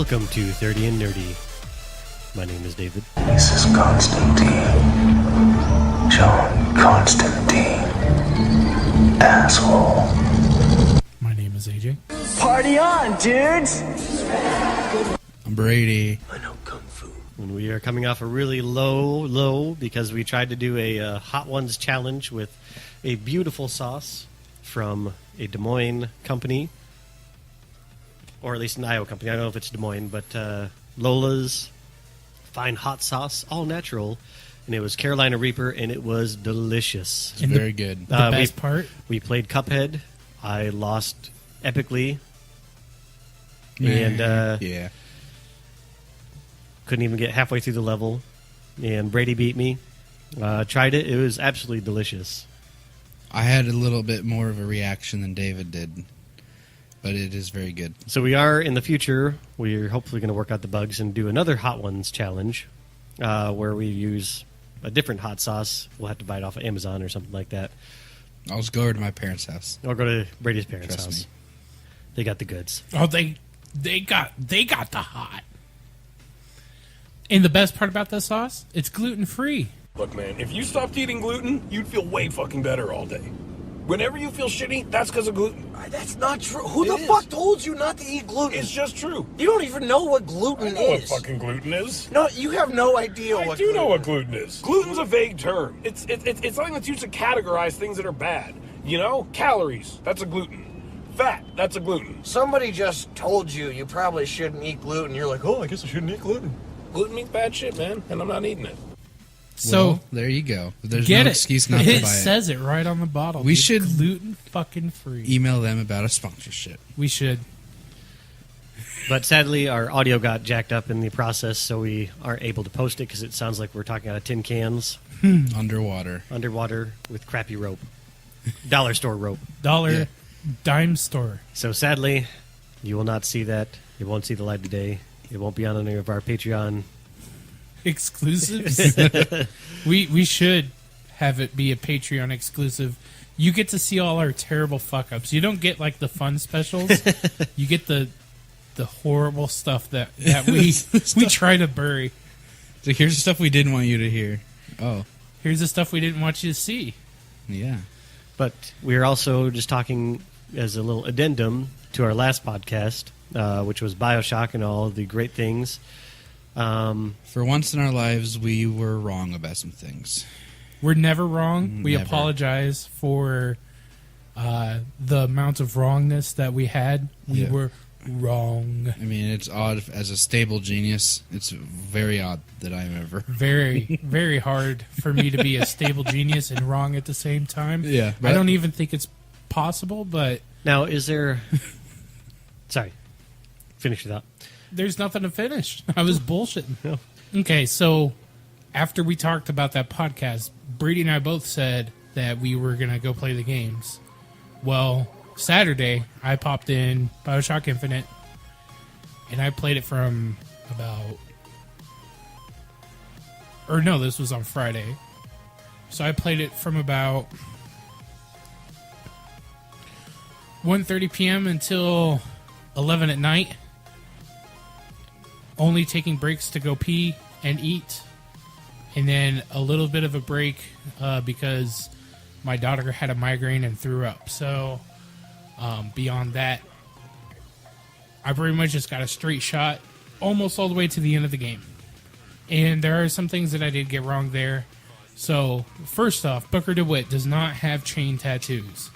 Welcome to 30 and Nerdy. My name is David. This is Constantine. John Constantine. Asshole. My name is AJ. Party on, dudes! I'm Brady. I know Kung Fu. And we are coming off a really low because we tried to do a Hot Ones challenge with a beautiful sauce from a Des Moines company. Or at least an Iowa company. I don't know if it's Des Moines, but Lola's Fine Hot Sauce, all natural. And it was Carolina Reaper, and it was delicious. It's very good. The best part? We played Cuphead. I lost epically. And yeah. Couldn't even get halfway through the level. And Brady beat me. Tried it. It was absolutely delicious. I had a little bit more of a reaction than David did. But it is very good. So we are, in the future, we're hopefully going to work out the bugs and do another Hot Ones challenge where we use a different hot sauce. We'll have to buy it off of Amazon or something like that. I'll just go over to my parents' house. Or go to Brady's parents' Trust house. me. They got the goods. Oh, they got the hot. And the best part about this sauce, it's gluten-free. Look, man, if you stopped eating gluten, you'd feel way fucking better all day. Whenever you feel shitty, that's because of gluten. That's not true. Who the fuck told you not to eat gluten? It's just true. You don't even know what gluten I know what is. fucking gluten is. No, you have no idea I what do gluten know what gluten is. Gluten's a vague term. It's something that's used to categorize things that are bad. You know, calories, that's a gluten. Fat, that's a gluten. Somebody just told you you probably shouldn't eat gluten. You're like, oh, I guess I shouldn't eat gluten. Gluten means bad shit, man, and I'm not eating it. So Well, there you go. There's get no it. excuse not to It buy it. says it right on the bottle. We It's should gluten fucking free. Email them about a sponsorship. We should. But sadly, our audio got jacked up in the process, so we aren't able to post it because it sounds like we're talking out of tin cans Underwater. underwater with crappy rope. Dollar store rope. Dollar dime store. So sadly, you will not see that. You won't see the light today. It won't be on any of our Patreon. Exclusives. we should have it be a Patreon exclusive. You get to see all our terrible fuck ups. You don't get like the fun specials. You get the horrible stuff that we try to bury. So here's the stuff we didn't want you to hear. Oh, Here's the stuff we didn't want you to see. yeah. But we're also just talking as a little addendum to our last podcast, which was Bioshock and all the great things. For once in our lives, we were wrong about some things. We're never wrong. We Never. apologize for the amount of wrongness that we had. We Yeah. were wrong. I mean, it's odd. As a stable genius, it's very odd that I'm ever... Very, very hard for me to be a stable genius and wrong at the same time. Yeah, I don't even think it's possible, but Now, is there... Sorry. Finish it up. there's nothing to finish. I was bullshitting. Okay, so after we talked about that podcast, Brady and I both said that we were going to go play the games. Well, Saturday, I popped in Bioshock Infinite, and I played it from about... Or no, this was on Friday. So I played it from about 1:30 p.m. until 11 at night. Only taking breaks to go pee and eat. And then a little bit of a break because my daughter had a migraine and threw up. So beyond that, I pretty much just got a straight shot almost all the way to the end of the game. And there are some things that I did get wrong there. So, first off, Booker DeWitt does not have chain tattoos.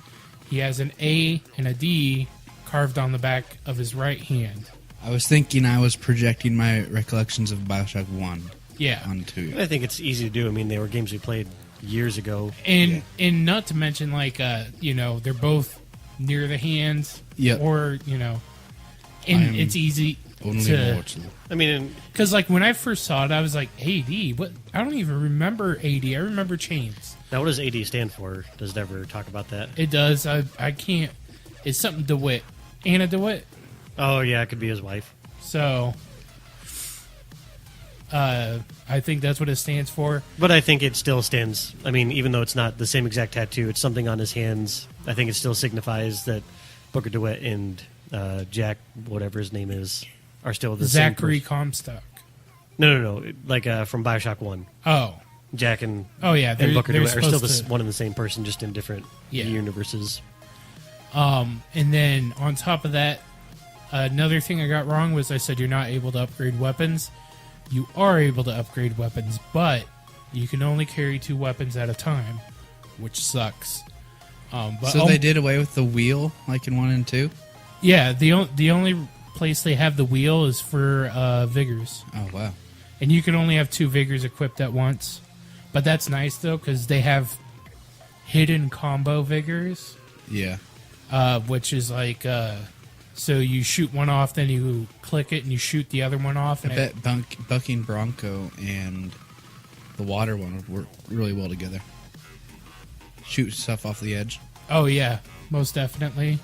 He has an A and a D carved on the back of his right hand. I was thinking I was projecting my recollections of Bioshock 1 Yeah. onto you. I think it's easy to do. I mean, they were games we played years ago. And not to mention, like, they're both near the hands. Yep. Or, and it's easy Only to... mortal. I mean, Because, like, when I first saw it, I was like, AD? What? I don't even remember AD. I remember chains. now what does AD stand for? Does it ever talk about that? It does. I can't... It's something DeWitt. Anna DeWitt. Oh, yeah, it could be his wife. So, I think that's what it stands for. But I think it still stands. I mean, even though it's not the same exact tattoo, it's something on his hands. I think it still signifies that Booker DeWitt and Jack, whatever his name is, are still the Zachary same person. Comstock. No. Like from Bioshock 1. Oh. Jack and Yeah. and Booker they're are still supposed to- one and the same person, just in different Yeah. universes. And then on top of that, another thing I got wrong was I said you're not able to upgrade weapons. You are able to upgrade weapons, but you can only carry 2 weapons at a time, which sucks. But So they did away with the wheel, like in 1 and 2? Yeah, the only place they have the wheel is for vigors. Oh, wow. And you can only have 2 vigors equipped at once. But that's nice, though, because they have hidden combo vigors, Yeah. which is like... so you shoot one off, then you click it, and you shoot the other one off. I And bet Bucking Bronco and the water one would work really well together. Shoot stuff off the edge. Oh yeah, most definitely.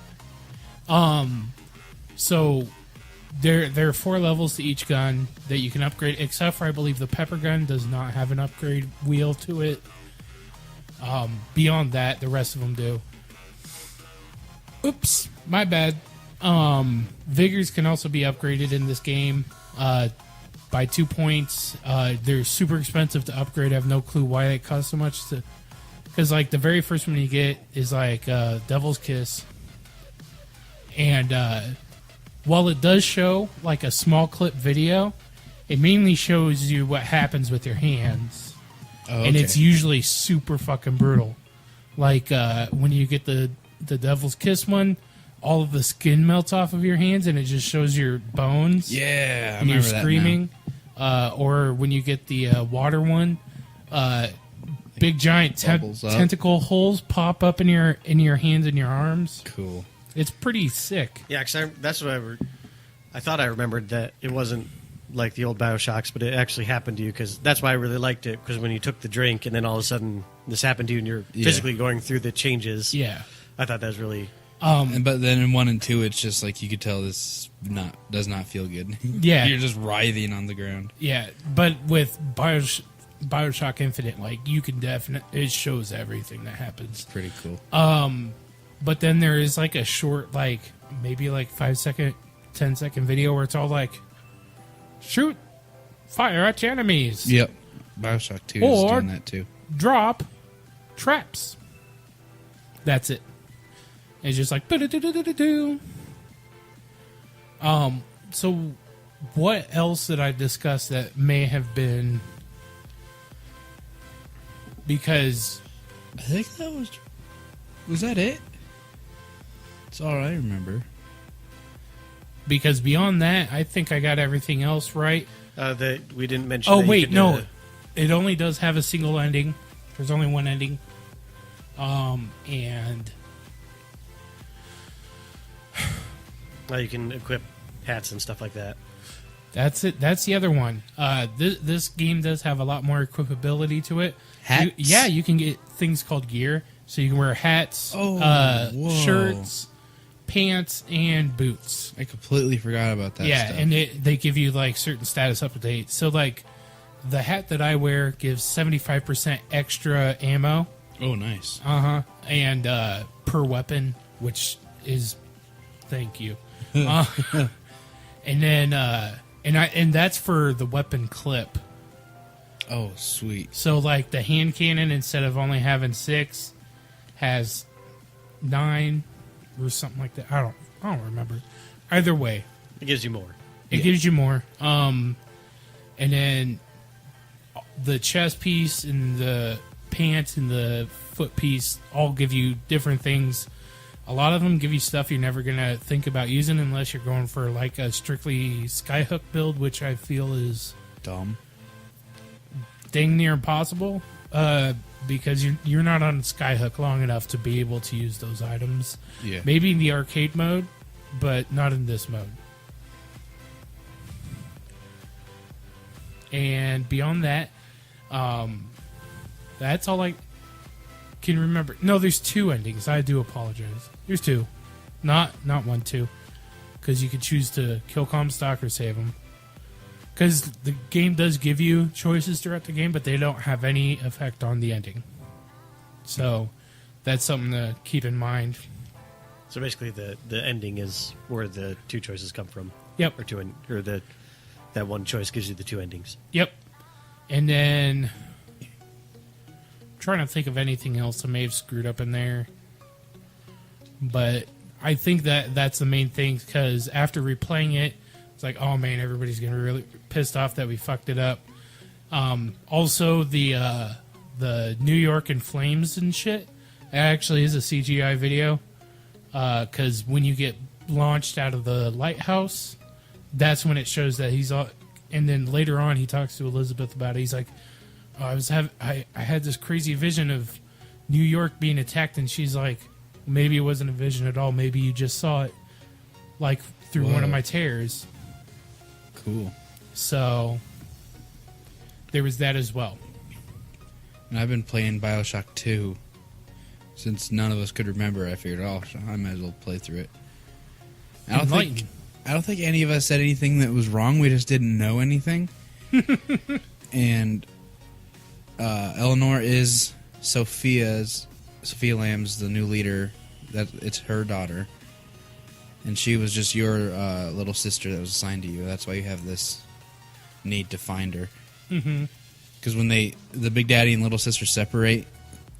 So there are 4 levels to each gun that you can upgrade, except for I believe the pepper gun does not have an upgrade wheel to it. Beyond that, the rest of them do. Oops, my bad. Vigors can also be upgraded in this game by 2 points. They're super expensive to upgrade. I have no clue why they cost so much to. Because, like, the very first one you get is, like, Devil's Kiss. And while it does show, like, a small clip video, it mainly shows you what happens with your hands. Oh, And it's usually super fucking brutal. Like, when you get the Devil's Kiss one, all of the skin melts off of your hands, and it just shows your bones. Yeah, I And you're remember that screaming. Or when you get the water one, big giant Bubbles up. tentacle holes pop up in your hands and your arms. now. Cool. It's pretty sick. Yeah, because that's what I thought I remembered, that it wasn't like the old Bioshocks, but it actually happened to you, because that's why I really liked it, because when you took the drink and then all of a sudden this happened to you and you're Yeah. physically going through the changes. Yeah. I thought that was really... But then in 1 and 2, it's just like you could tell this does not feel good. Yeah. You're just writhing on the ground. Yeah, but with Bioshock Infinite, like, you can it shows everything that happens. Pretty cool. But then there is like a short, like maybe like 5-second, 10-second video where it's all like, shoot, fire at your enemies, Yep. Bioshock 2 is Or- doing that too. drop traps. That's it. It's just like do. So what else did I discuss that may have been, because I think that was that it? That's all I remember. beyond that, I think I got everything else right. that we didn't mention... Oh that you wait, could, no, it only does have a single ending. There's only one ending, and you can equip hats and stuff like that. that's it. That's the other one. This game does have a lot more equipability to it. Hats? You can get things called gear, so you can wear hats, whoa. shirts, pants, and boots. I completely forgot about that Yeah, stuff. and they give you like certain status updates. So like the hat that I wear gives 75% extra ammo. Oh, nice. And per weapon, which is thank you. And then and that's for the weapon clip. Oh, sweet. So like the hand cannon, instead of only having 6, has 9 or something like that. I don't remember. Either way, It gives you more. it gives you more. And then the chest piece and the pants and the foot piece all give you different things. A lot of them give you stuff you're never going to think about using unless you're going for like a strictly skyhook build, which I feel is Dumb. dang near impossible, because you're not on skyhook long enough to be able to use those items. Yeah. Maybe in the arcade mode, but not in this mode. And beyond that, that's all I can remember. No, there's 2 endings. I do apologize. There's 2, not 1, 2, because you can choose to kill Comstock or save him. Because the game does give you choices throughout the game, but they don't have any effect on the ending. So that's something to keep in mind. So basically the ending is where the 2 choices come from. Yep. Or that one choice gives you the 2 endings. Yep. And then trying to think of anything else I may have screwed up in there. But I think that's the main thing, because after replaying it, it's like, oh man, everybody's gonna be really pissed off that we fucked it up. Also, the New York in flames and shit actually is a CGI video, because when you get launched out of the lighthouse, that's when it shows that he's all. And then later on, he talks to Elizabeth about it. He's like, oh, I had this crazy vision of New York being attacked, and she's like, maybe it wasn't a vision at all. Maybe you just saw it, like, through one of my tears. Cool. So there was that as well. And I've been playing Bioshock 2 since none of us could remember. I figured, oh, I might as well play through it. I don't think any of us said anything that was wrong. We just didn't know anything. And Eleanor is Sophia Lamb's the new leader. That it's her daughter, and she was just your little sister that was assigned to you. That's why you have this need to find her. Because when the big daddy and little sister separate,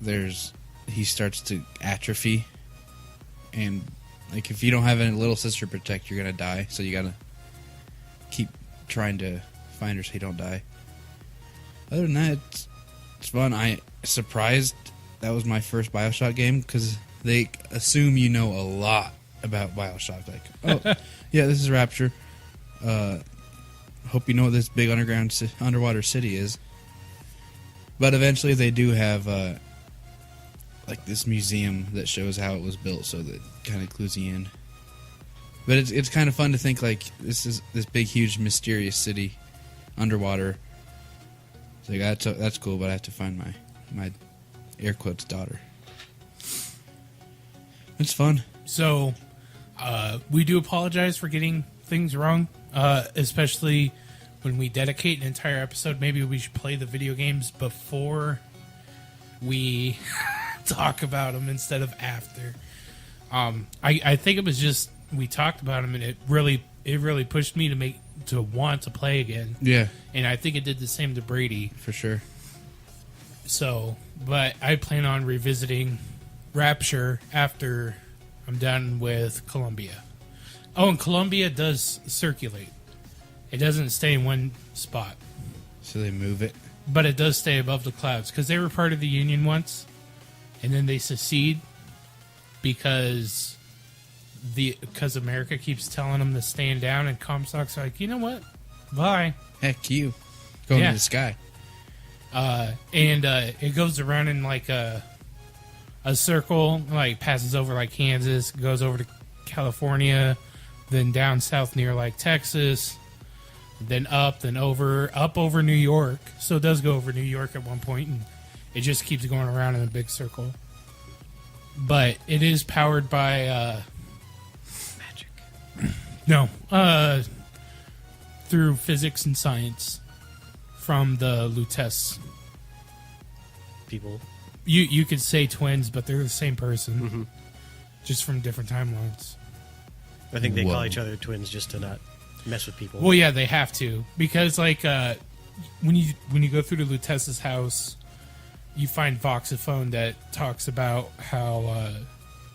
he starts to atrophy, and like if you don't have a little sister to protect, you're gonna die. So you gotta keep trying to find her so you don't die. Other than that, it's fun. I surprised that was my first Bioshock game, because they assume you know a lot about Bioshock. Like, oh, yeah, this is Rapture. Hope you know what this big underwater city is. But eventually they do have like this museum that shows how it was built, so that kind of clues you in. But it's kind of fun to think like this is this big, huge, mysterious city underwater. So like, that's cool, but I have to find my air quotes daughter. It's fun. So we do apologize for getting things wrong, especially when we dedicate an entire episode. Maybe we should play the video games before we talk about them instead of after. I think it was just we talked about them, and it really pushed me to want to play again. Yeah, and I think it did the same to Brady for sure. So, but I plan on revisiting Rapture after I'm done with Columbia. Oh, and Columbia does circulate. It doesn't stay in one spot. So they move it? But it does stay above the clouds, because they were part of the Union once, and then they secede because America keeps telling them to stand down, and Comstock's like, you know what? Bye. Heck you. Going to the sky. And it goes around in like a circle, like passes over like Kansas, goes over to California, then down south near like Texas, then up over New York. So it does go over New York at one point, and it just keeps going around in a big circle. But it is powered by Magic. No, through physics and science from the Lutece people. You could say twins, but they're the same person, just from different timelines. I think they call each other twins just to not mess with people. Well, yeah, they have to, because like when you go through the Lutece's house, you find Voxophone that talks about how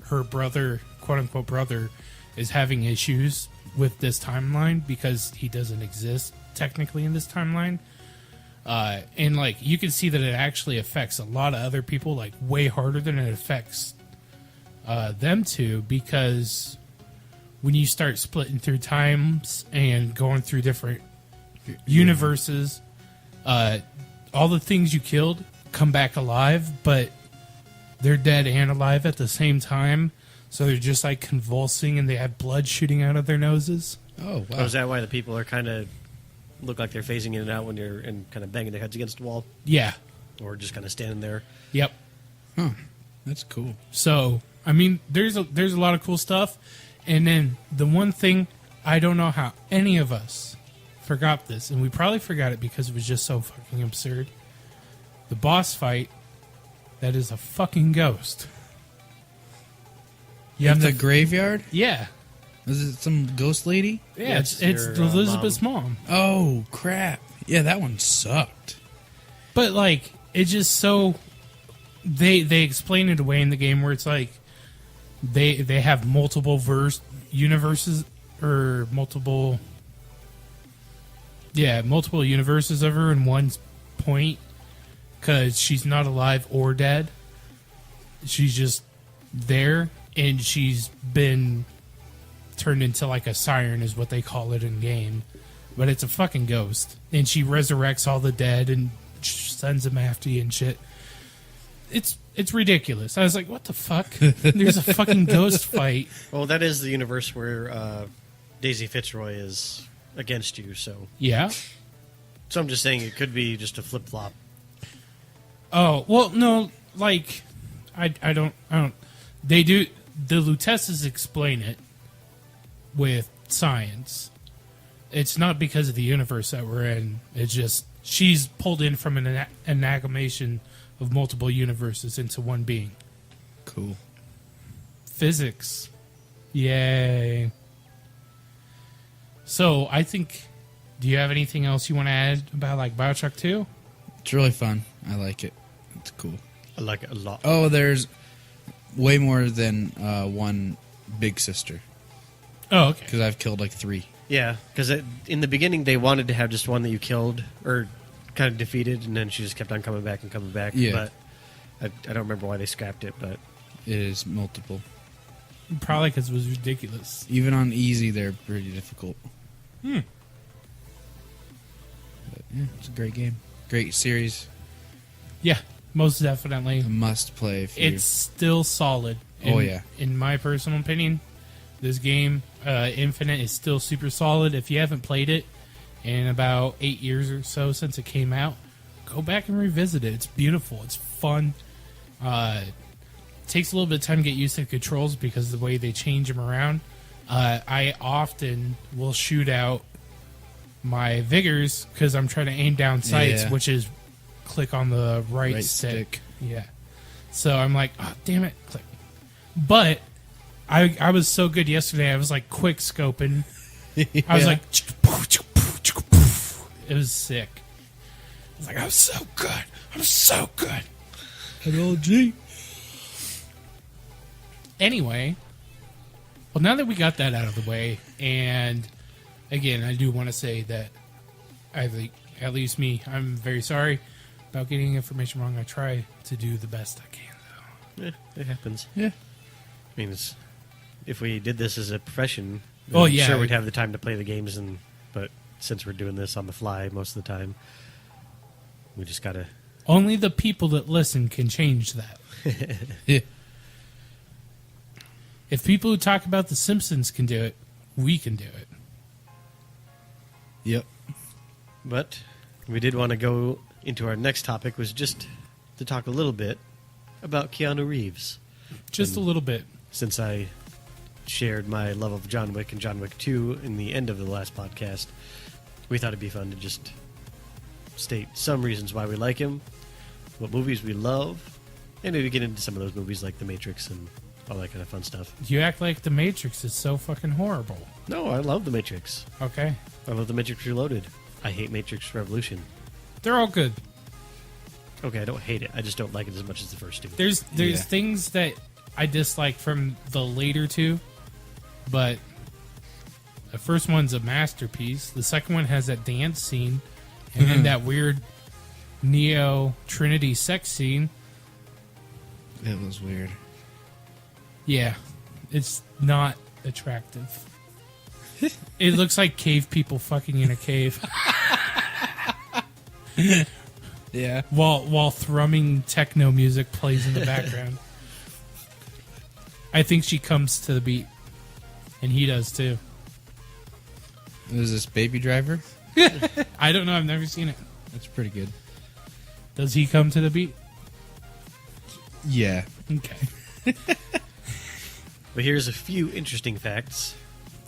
her brother, quote unquote brother, is having issues with this timeline because he doesn't exist technically in this timeline. And like you can see that it actually affects a lot of other people like way harder than it affects them two, because when you start splitting through times and going through different universes, all the things you killed come back alive, but they're dead and alive at the same time. So they're just like convulsing, and they have blood shooting out of their noses. Oh, wow. Oh, is that why the people are kind of look like they're phasing in and out when you're and kind of banging their heads against the wall? Yeah. Or just kind of standing there? Yep. Huh. That's cool. So, I mean, there's a lot of cool stuff. And then the one thing, I don't know how any of us forgot this, and we probably forgot it because it was just so fucking absurd. The boss fight, that is a fucking ghost. You In the graveyard? Yeah. Is it some ghost lady? Yeah, it's your, Elizabeth's mom. Oh, crap. Yeah, that one sucked. But, like, it's just so... They explain it away in the game where it's like they have multiple universes or multiple universes of her in one point because she's not alive or dead. She's just there, and she's been turned into like a siren is what they call it in game, but it's a fucking ghost, and she resurrects all the dead and sends them after you and shit. It's ridiculous. I was like, what the fuck? There's a fucking ghost fight. Well, that is the universe where Daisy Fitzroy is against you, so... Yeah. So I'm just saying it could be just a flip-flop. Oh, well, no, like, I don't... They do... The Lutesses explain it with science. It's not because of the universe that we're in. It's just... She's pulled in from an amalgamation of multiple universes into one being. Cool. Physics. Yay. So, I think... Do you have anything else you want to add about, like, Bioshock 2? It's really fun. I like it. It's cool. I like it a lot. Oh, there's way more than one big sister. Oh, okay. Because I've killed like 3. Yeah, because in the beginning they wanted to have just one that you killed, or kind of defeated, and then she just kept on coming back and coming back. Yeah. But I don't remember why they scrapped it, but... It is multiple. Probably because it was ridiculous. Even on easy, they're pretty difficult. But yeah, it's a great game. Great series. Yeah, most definitely. A must play. It's still solid. Oh, yeah. In my personal opinion, this game, Infinite, is still super solid. If you haven't played it in about 8 years or so since it came out, go back and revisit it. It's beautiful. It's fun. Takes a little bit of time to get used to the controls because of the way they change them around. I often will shoot out my vigors because I'm trying to aim down sights, Yeah. which is click on the right stick. Yeah. So I'm like, oh, damn it, click. But I was so good yesterday. I was like quick scoping. I was like, it was sick. I was like, I'm so good. I'm so good. Hello, G. Anyway, well, now that we got that out of the way, and again, I do want to say that I think, at least me, I'm very sorry about getting information wrong. I try to do the best I can, though. Yeah, it happens. Yeah. I mean, if we did this as a profession, Oh, I'm yeah. sure we'd have the time to play the games, but since we're doing this on the fly most of the time, we just gotta... Only the people that listen can change that. Yeah. If people who talk about The Simpsons can do it, we can do it. Yep. But we did want to go into our next topic, was just to talk a little bit about Keanu Reeves. Just a little bit. Since I shared my love of John Wick and John Wick 2 in the end of the last podcast, we thought it'd be fun to just state some reasons why we like him, what movies we love, and maybe get into some of those movies like The Matrix and all that kind of fun stuff. You act like The Matrix is so fucking horrible. No, I love The Matrix. Okay. I love The Matrix Reloaded. I hate Matrix Revolution. They're all good. Okay, I don't hate it. I just don't like it as much as the first two. There's Yeah. things that I dislike from the later two, but the first one's a masterpiece. The second one has that dance scene, and then that weird Neo Trinity sex scene. It was weird. Yeah, it's not attractive. It looks like cave people fucking in a cave Yeah. while thrumming techno music plays in the background. I think she comes to the beat, and he does too. Was this Baby Driver? I don't know. I've never seen it. That's pretty good. Does he come to the beat? Yeah. Okay. But here's a few interesting facts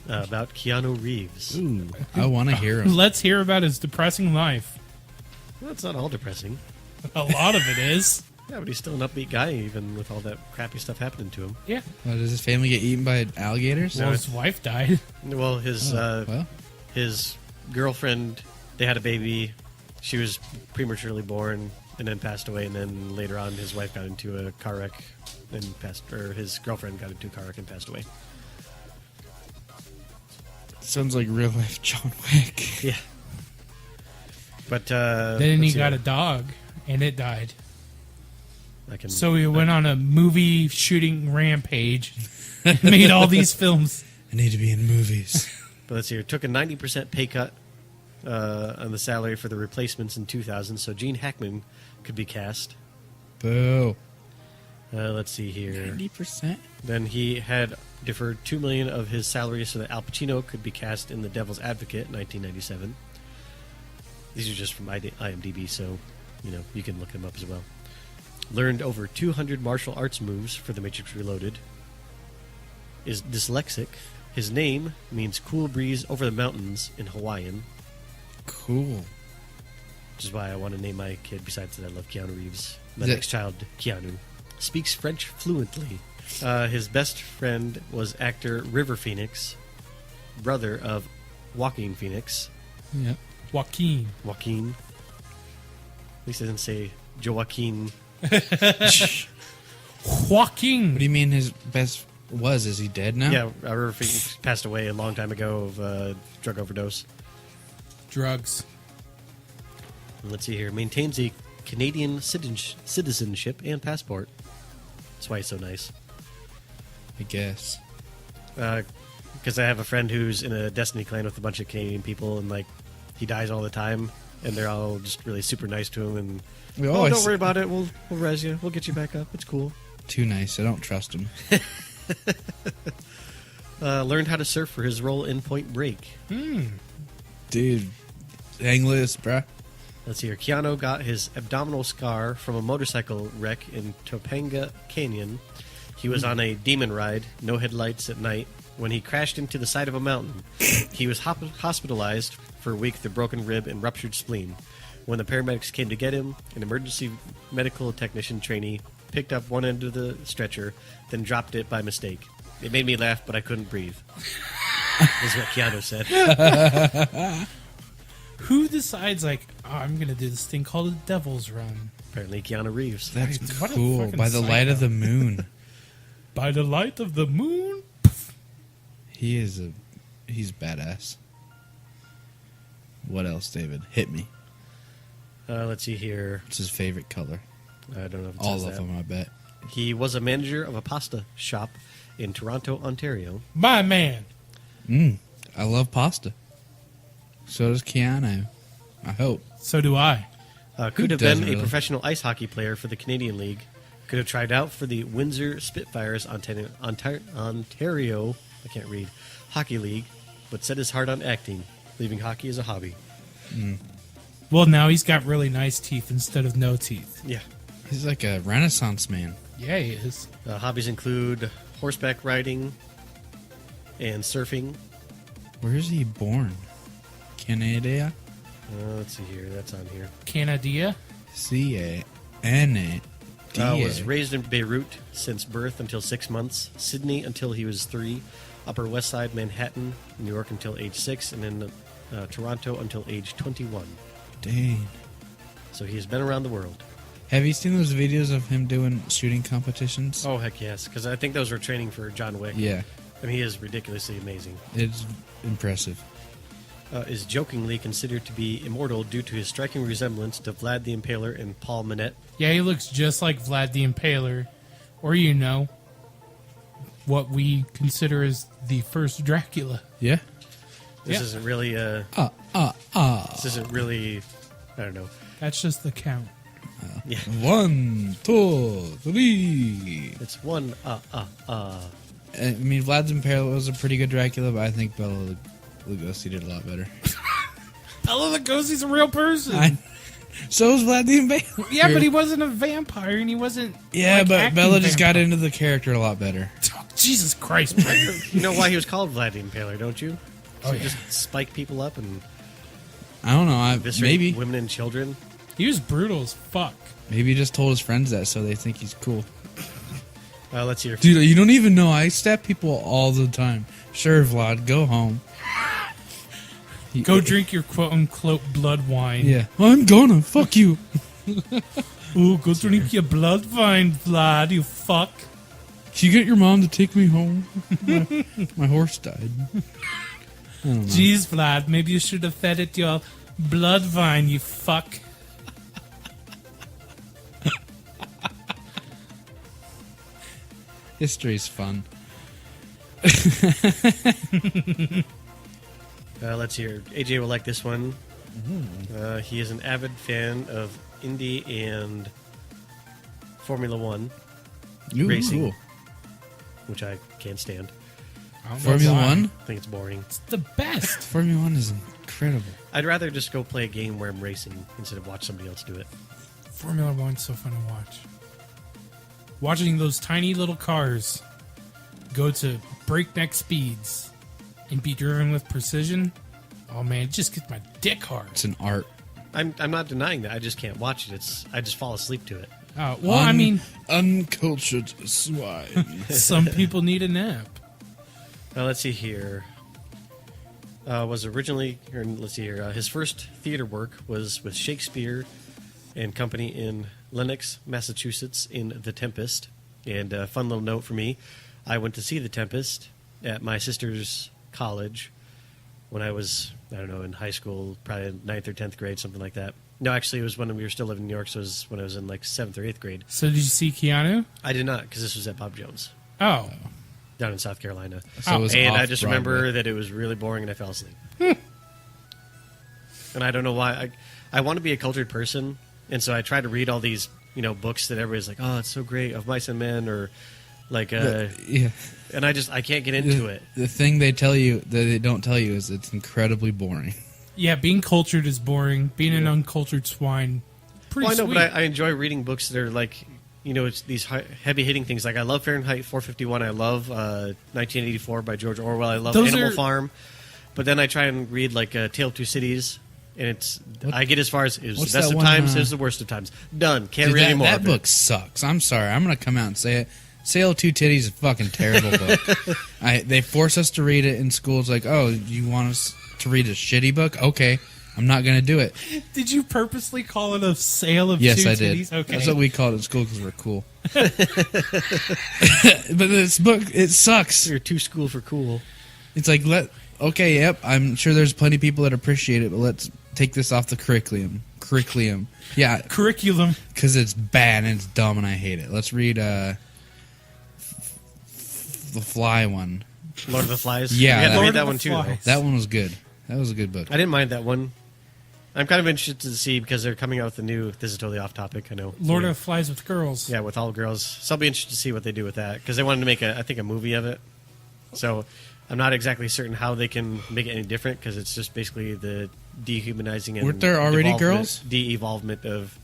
about Keanu Reeves. Ooh, I want to hear him. Let's hear about his depressing life. Well, it's not all depressing. A lot of it is. Yeah, but he's still an upbeat guy, even with all that crappy stuff happening to him. Yeah. Well, does his family get eaten by alligators? Well, his wife died. Well, his girlfriend, they had a baby. She was prematurely born and then passed away. And then later on, his wife got into a car wreck and passed, or his girlfriend got into a car wreck and passed away. Sounds like real life John Wick. Yeah. But Then he got a dog, and it died. I So he went on a movie shooting rampage and made all these films. I need to be in movies. But let's see here. Took a 90% pay cut on the salary for the replacements in 2000, so Gene Hackman could be cast. Boo. Let's see here. 90%? Then he had deferred $2 million of his salary so that Al Pacino could be cast in The Devil's Advocate in 1997. These are just from IMDb, so you can look them up as well. Learned over 200 martial arts moves for The Matrix Reloaded. Is dyslexic. His name means cool breeze over the mountains in Hawaiian. Cool. Which is why I want to name my kid, besides that I love Keanu Reeves. My Is it- next child, Keanu. Speaks French fluently. His best friend was actor River Phoenix, brother of Joaquin Phoenix. Yep. Joaquin. Joaquin. At least I didn't say Joaquin. Joaquin. What do you mean his best was? Is he dead now? Yeah, River Phoenix passed away a long time ago of drug overdose. Drugs. Let's see here. Maintains a Canadian citizenship and passport. That's why he's so nice. I guess. Because I have a friend who's in a Destiny clan with a bunch of Canadian people, and he dies all the time, and they're all just really super nice to him. And don't worry about it. We'll res you. We'll get you back up. It's cool. Too nice. I don't trust him. Learned how to surf for his role in Point Break. Dude, hang loose, bruh. Let's see here. Keanu got his abdominal scar from a motorcycle wreck in Topanga Canyon. He was on a demon ride, no headlights at night, when he crashed into the side of a mountain. He was hospitalized for a week with a broken rib and ruptured spleen. When the paramedics came to get him, an emergency medical technician trainee picked up one end of the stretcher, then dropped it by mistake. It made me laugh, but I couldn't breathe. Is what Keanu said. Who decides, I'm going to do this thing called a Devil's Run? Apparently Keanu Reeves. That's What a cool. fucking By the light of the moon. By the light of the moon? He's badass. What else, David? Hit me. Let's see here. What's his favorite color? I don't know if it All says of that. them, I bet. He was a manager of a pasta shop in Toronto, Ontario. My man. I love pasta. So does Keanu. I hope. So do I. Could have doesn't been a really? professional ice hockey player for the Canadian League. Could have tried out for the Windsor Spitfires Ontario, I can't read, hockey league, but set his heart on acting, leaving hockey as a hobby. Well, now he's got really nice teeth instead of no teeth. Yeah. He's like a Renaissance man. Yeah, he is. Hobbies include horseback riding and surfing. Where is he born? Canada? Let's see here. That's on here. Canada. C-A-N-A. Was raised in Beirut since birth until 6 months, Sydney until he was 3, Upper West Side, Manhattan, New York until age 6, and then Toronto until age 21. Dang. So he's been around the world. Have you seen those videos of him doing shooting competitions? Oh, heck yes, because I think those were training for John Wick. Yeah. And he is ridiculously amazing. It's impressive. Is jokingly considered to be immortal due to his striking resemblance to Vlad the Impaler and Paul Manette. Yeah, he looks just like Vlad the Impaler. Or, what we consider as the first Dracula. Yeah. This Yeah. isn't really This isn't really, I don't know. That's just the count. Yeah. 1, 2, 3. It's one, I mean, Vlad's Impaler was a pretty good Dracula, but I think Bela Lugosi did a lot better. Bela Lugosi's a real person. So was Vlad the Impaler. Yeah, but he wasn't a vampire, and he wasn't. Yeah, but acting Bela just got vampire. into the character a lot better. Jesus Christ, Brendan. You know why he was called Vlad the Impaler, don't you? Oh, So yeah. just spike people up and I don't know. eviscerate Maybe. women and children. He was brutal as fuck. Maybe he just told his friends that so they think he's cool. Let's hear. Dude, you don't even know. I stab people all the time. Sure, Vlad, go home. Go drink your quote-unquote blood wine. Yeah. I'm gonna. Fuck you. Ooh, go drink your blood wine, Vlad, you fuck. Can you get your mom to take me home? My horse died. I don't know. Jeez, Vlad, maybe you should have fed it your blood wine, you fuck. History's fun. Let's hear. AJ will like this one. He is an avid fan of Indy and Formula One Ooh, racing, cool. which I can't stand. I don't know Formula why. One? I think it's boring. It's the best. Formula One is incredible. I'd rather just go play a game where I'm racing instead of watch somebody else do it. Formula One's so fun to watch. Watching those tiny little cars go to breakneck speeds and be driven with precision. Oh man, it just gets my dick hard. It's an art. I'm not denying that. I just can't watch it. I just fall asleep to it. Oh, well, I mean, Uncultured swine. some people need a nap. Let's see here. Was originally, or let's see here. His first theater work was with Shakespeare and Company in Lenox, Massachusetts, in The Tempest. And a fun little note for me: I went to see The Tempest at my sister's college when I was, I don't know, in high school, probably 9th or 10th grade, something like that. No, actually, it was when we were still living in New York, so it was when I was in like 7th or 8th grade. So did you see Keanu? I did not, because this was at Bob Jones Oh, down in South Carolina. So it was And I off just Broadway. remember that it was really boring and I fell asleep. And I don't know why. I want to be a cultured person, and so I try to read all these, books that everybody's like, oh, it's so great, of Mice and Men, or like, Yeah. and I can't get into it. The thing they tell you that they don't tell you is it's incredibly boring. yeah, being cultured is boring. Being an uncultured swine, pretty Well, I know, sweet. but I enjoy reading books that are like, it's these heavy-hitting things. Like, I love Fahrenheit 451. I love 1984 by George Orwell. I love Those Animal are- Farm. But then I try and read, like, Tale of Two Cities, and I get as far as, it was what's the best that of one, times, it was the worst of times. Done. Can't Dude, read anymore. that book sucks. I'm sorry. I'm going to come out and say it. Sale of Two Titties is a fucking terrible book. They force us to read it in school. It's like, oh, you want us to read a shitty book? Okay. I'm not going to do it. Did you purposely call it a sale of Yes, two I did. titties? Okay. That's what we called it in school because we're cool. But this book, it sucks. You're too school for cool. It's like, okay, yep, I'm sure there's plenty of people that appreciate it, but let's take this off the curriculum. Yeah, Curriculum. because it's bad and it's dumb and I hate it. Let's read the Fly one. Lord of the Flies. Yeah, I had to Lord read of that the one, too. Flies. Though. That one was good. That was a good book. I didn't mind that one. I'm kind of interested to see, because they're coming out with a new, this is totally off topic, I know. Lord Yeah. of Flies with Girls. Yeah, with all girls. So I'll be interested to see what they do with that, because they wanted to make a movie of it. So I'm not exactly certain how they can make it any different, because it's just basically the dehumanizing and Weren't there already devolvement- girls? De-evolvement of...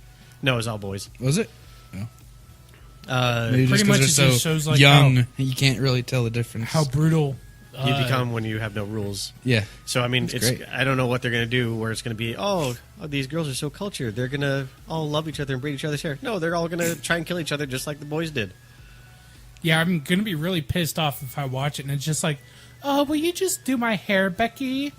No, it was all boys. Was it? Maybe Maybe pretty just much because it they're just so shows, like, young, you can't really tell the difference. How brutal. you become when you have no rules. Yeah. So, I mean, That's great. I don't know what they're going to do, where it's going to be, oh, these girls are so cultured. They're going to all love each other and braid each other's hair. No, they're all going to try and kill each other just like the boys did. Yeah, I'm going to be really pissed off if I watch it and it's just like, oh, will you just do my hair, Becky?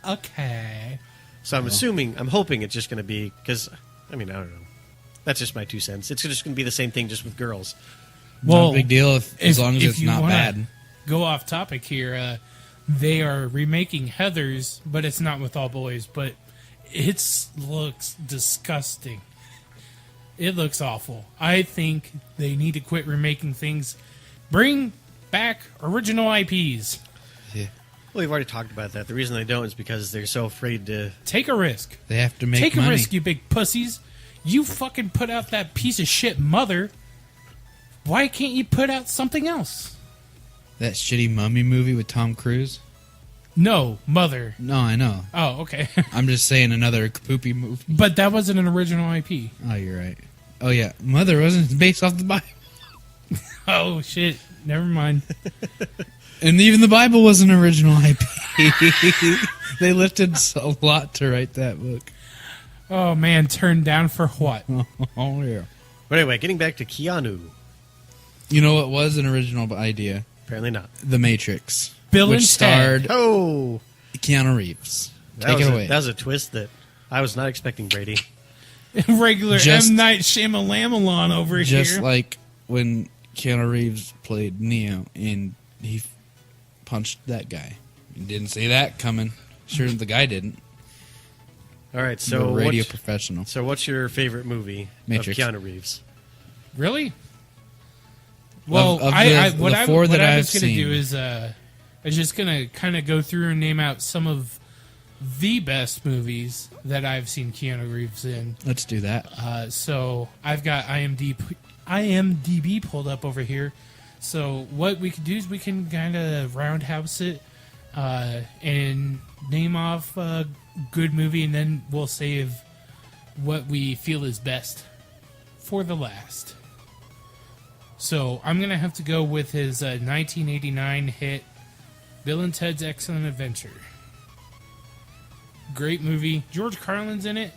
Okay. So I'm hoping it's just going to be, because, I mean, I don't know. That's just my 2 cents. It's just going to be the same thing, just with girls. Not a big deal as long as it's you not wanna bad. Go off topic here. They are remaking Heathers, but it's not with all boys. But it looks disgusting. It looks awful. I think they need to quit remaking things. Bring back original IPs. Yeah. Well, we've already talked about that. The reason they don't is because they're so afraid to... Take a risk. They have to make Take money. a risk, you big pussies. You fucking put out that piece of shit Mother. Why can't you put out something else? That shitty mummy movie with Tom Cruise? No, Mother. No, I know. Oh, okay. I'm just saying another poopy movie. But that wasn't an original IP. Oh, you're right. Oh, yeah. Mother wasn't based off the Bible. Oh, shit. Never mind. And even the Bible was an original IP. They lifted a lot to write that book. Oh man, turned down for what? Oh yeah. But anyway, getting back to Keanu. You know what was an original idea? Apparently not. The Matrix, Bill which and starred Oh, Keanu Reeves. that Take was it a- away. that was a twist that I was not expecting, Brady. Regular Just- M. Night Shyamalan over Just here. like when Keanu Reeves played Neo and he punched that guy. You didn't see that coming. Sure, the guy didn't. All right, So so radio what's, professional. so what's your favorite movie Matrix. of Keanu Reeves? Really? Well, Of what the I four that I I've was going to do seen. is I was just going to kind of go through and name out some of the best movies that I've seen Keanu Reeves in. Let's do that. So I've got IMDb pulled up over here. So what we could do is we can kind of roundhouse it and name off a good movie, and then we'll save what we feel is best for the last. So I'm going to have to go with his 1989 hit, Bill and Ted's Excellent Adventure. Great movie. George Carlin's in it,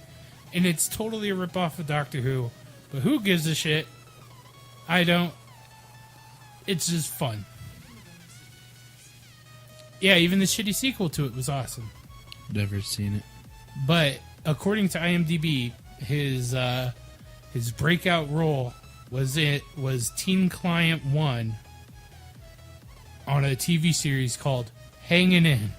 and it's totally a ripoff of Doctor Who. But who gives a shit? I don't. It's just fun. Yeah, even the shitty sequel to it was awesome. Never seen it. But according to IMDb, his breakout role was Teen Client 1 on a TV series called Hangin' In.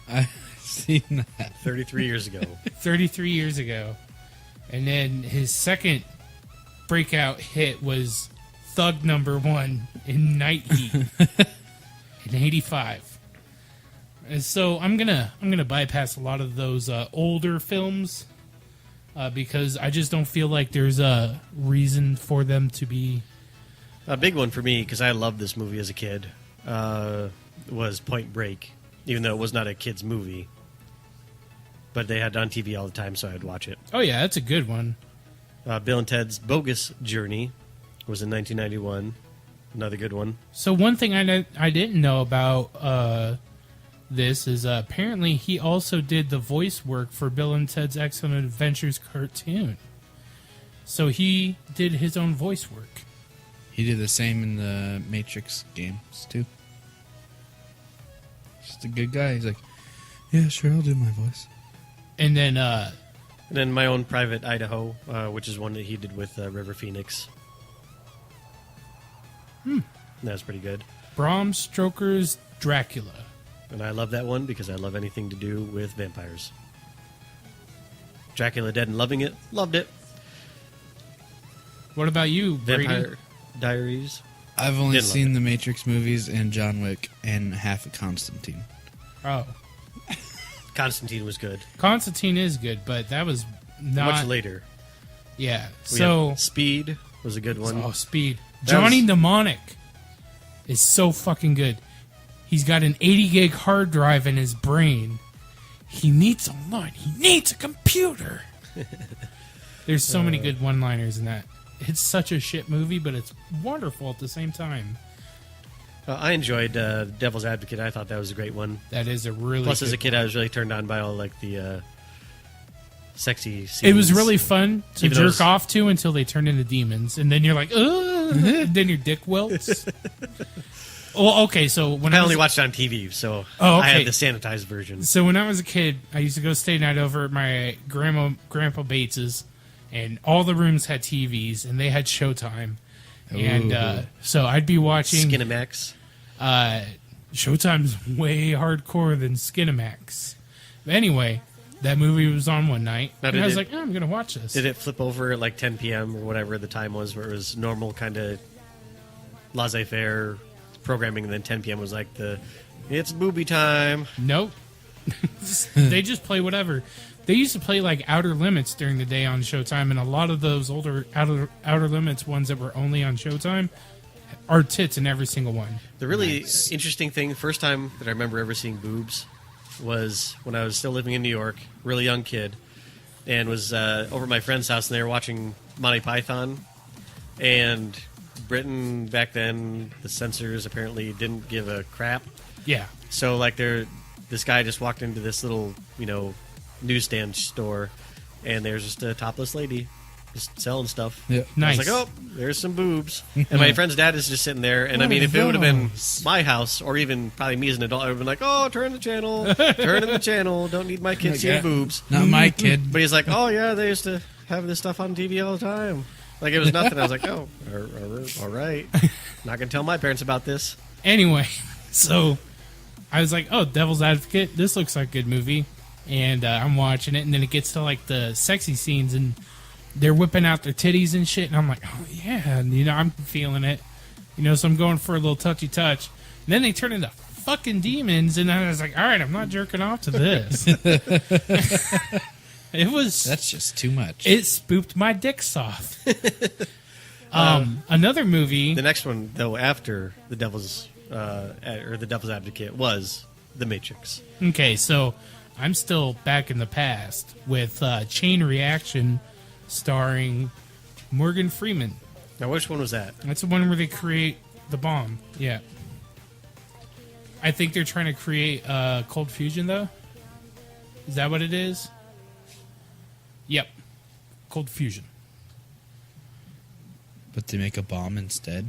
I've seen that. 33 years ago. 33 years ago. And then his second breakout hit was Thug Number 1 in Night Heat in 85. And so I'm gonna bypass a lot of those older films because I just don't feel like there's a reason for them to be. A big one for me, because I loved this movie as a kid, was Point Break, even though it was not a kid's movie. But they had it on TV all the time, so I'd watch it. Oh yeah, that's a good one. Bill and Ted's Bogus Journey was in 1991. Another good one. So one thing I didn't know about this is apparently he also did the voice work for Bill and Ted's Excellent Adventures cartoon. So he did his own voice work. He did the same in the Matrix games, too. Just a good guy. He's like, yeah, sure, I'll do my voice. And then And then My Own Private Idaho, which is one that he did with River Phoenix. That was pretty good. Bram Stoker's Dracula. And I love that one because I love anything to do with vampires. Dracula Dead and Loving It. Loved it. What about you, Brady? Vampire Diaries. I've only Didn't love seen the Matrix movies and John Wick and half of Constantine. Oh, Constantine was good. Constantine is good, but that was not Much later. Yeah. We So had Speed was a good one. oh, Speed. That Johnny was- Mnemonic is so fucking good. He's got an 80 gig hard drive in his brain. He needs a line. He needs a computer. There's so many good one-liners in that. It's such a shit movie, but it's wonderful at the same time. I enjoyed Devil's Advocate. I thought that was a great one. That is a really Plus, as a good kid, I was really turned on by all like the sexy scenes. It was really fun to Even though jerk it's- off to until they turned into demons, and then you're like, ugh, and then your dick welts. Well, okay, so when I I was only watched it on TV, so Oh, I okay. had the sanitized version. So when I was a kid, I used to go stay night over at my Grandpa Bates's, and all the rooms had TVs, and they had Showtime. And Ooh. so I'd be watching... Skinamax. Showtime's way hardcore than Skinamax. But anyway, that movie was on one night, Now, and did I was it- like, I'm going to watch this. Did it flip over at like 10 p.m. or whatever the time was, where it was normal kind of laissez-faire programming, and then 10 p.m. was like it's booby time. Nope. They just play whatever. They used to play like Outer Limits during the day on Showtime, and a lot of those older Outer Limits ones that were only on Showtime are tits in every single one. The really interesting thing, first time that I remember ever seeing boobs, was when I was still living in New York, really young kid, and was over at my friend's house, and they were watching Monty Python. And Britain back then, the censors apparently didn't give a crap. Yeah. So like this guy just walked into this little, newsstand store, and there's just a topless lady just selling stuff. Yeah. Nice. I was like, oh, there's some boobs. And my friend's dad is just sitting there. And I mean, if it would have been my house, or even probably me as an adult, I would have been like, oh, turn the channel. Turn the channel. Don't need my kids seeing boobs. Not my kid. But he's like, oh, yeah, they used to have this stuff on TV all the time. Like, it was nothing. I was like, oh, all right. Not going to tell my parents about this. Anyway, so I was like, oh, Devil's Advocate, this looks like a good movie. And I'm watching it, and then it gets to, like, the sexy scenes, and they're whipping out their titties and shit, and I'm like, oh, yeah, and, you know, I'm feeling it. You know, so I'm going for a little touchy touch. And then they turn into fucking demons, and I was like, all right, I'm not jerking off to this. It was... That's just too much. It spooked my dick soft. Another movie... The next one, though, after the Devil's Advocate was The Matrix. Okay, so I'm still back in the past with Chain Reaction starring Morgan Freeman. Now, which one was that? That's the one where they create the bomb. Yeah. I think they're trying to create cold fusion, though. Is that what it is? Yep. Cold fusion. But they make a bomb instead?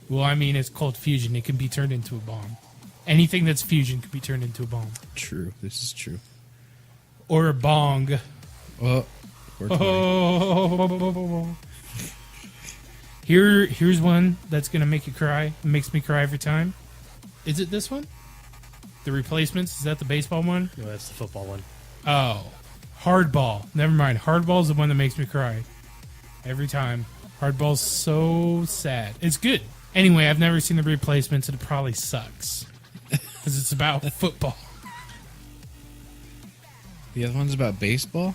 Well, I mean, it's cold fusion. It can be turned into a bomb. Anything that's fusion can be turned into a bomb. True. This is true. Or a bong. Well, Here's one that's gonna make you cry. It makes me cry every time. Is it this one? The Replacements? Is that the baseball one? No, that's the football one. Oh, Hardball. Never mind. Hardball's the one that makes me cry every time. Hardball's so sad. It's good. Anyway, I've never seen The Replacements, and it probably sucks because it's about football. the other one's about baseball?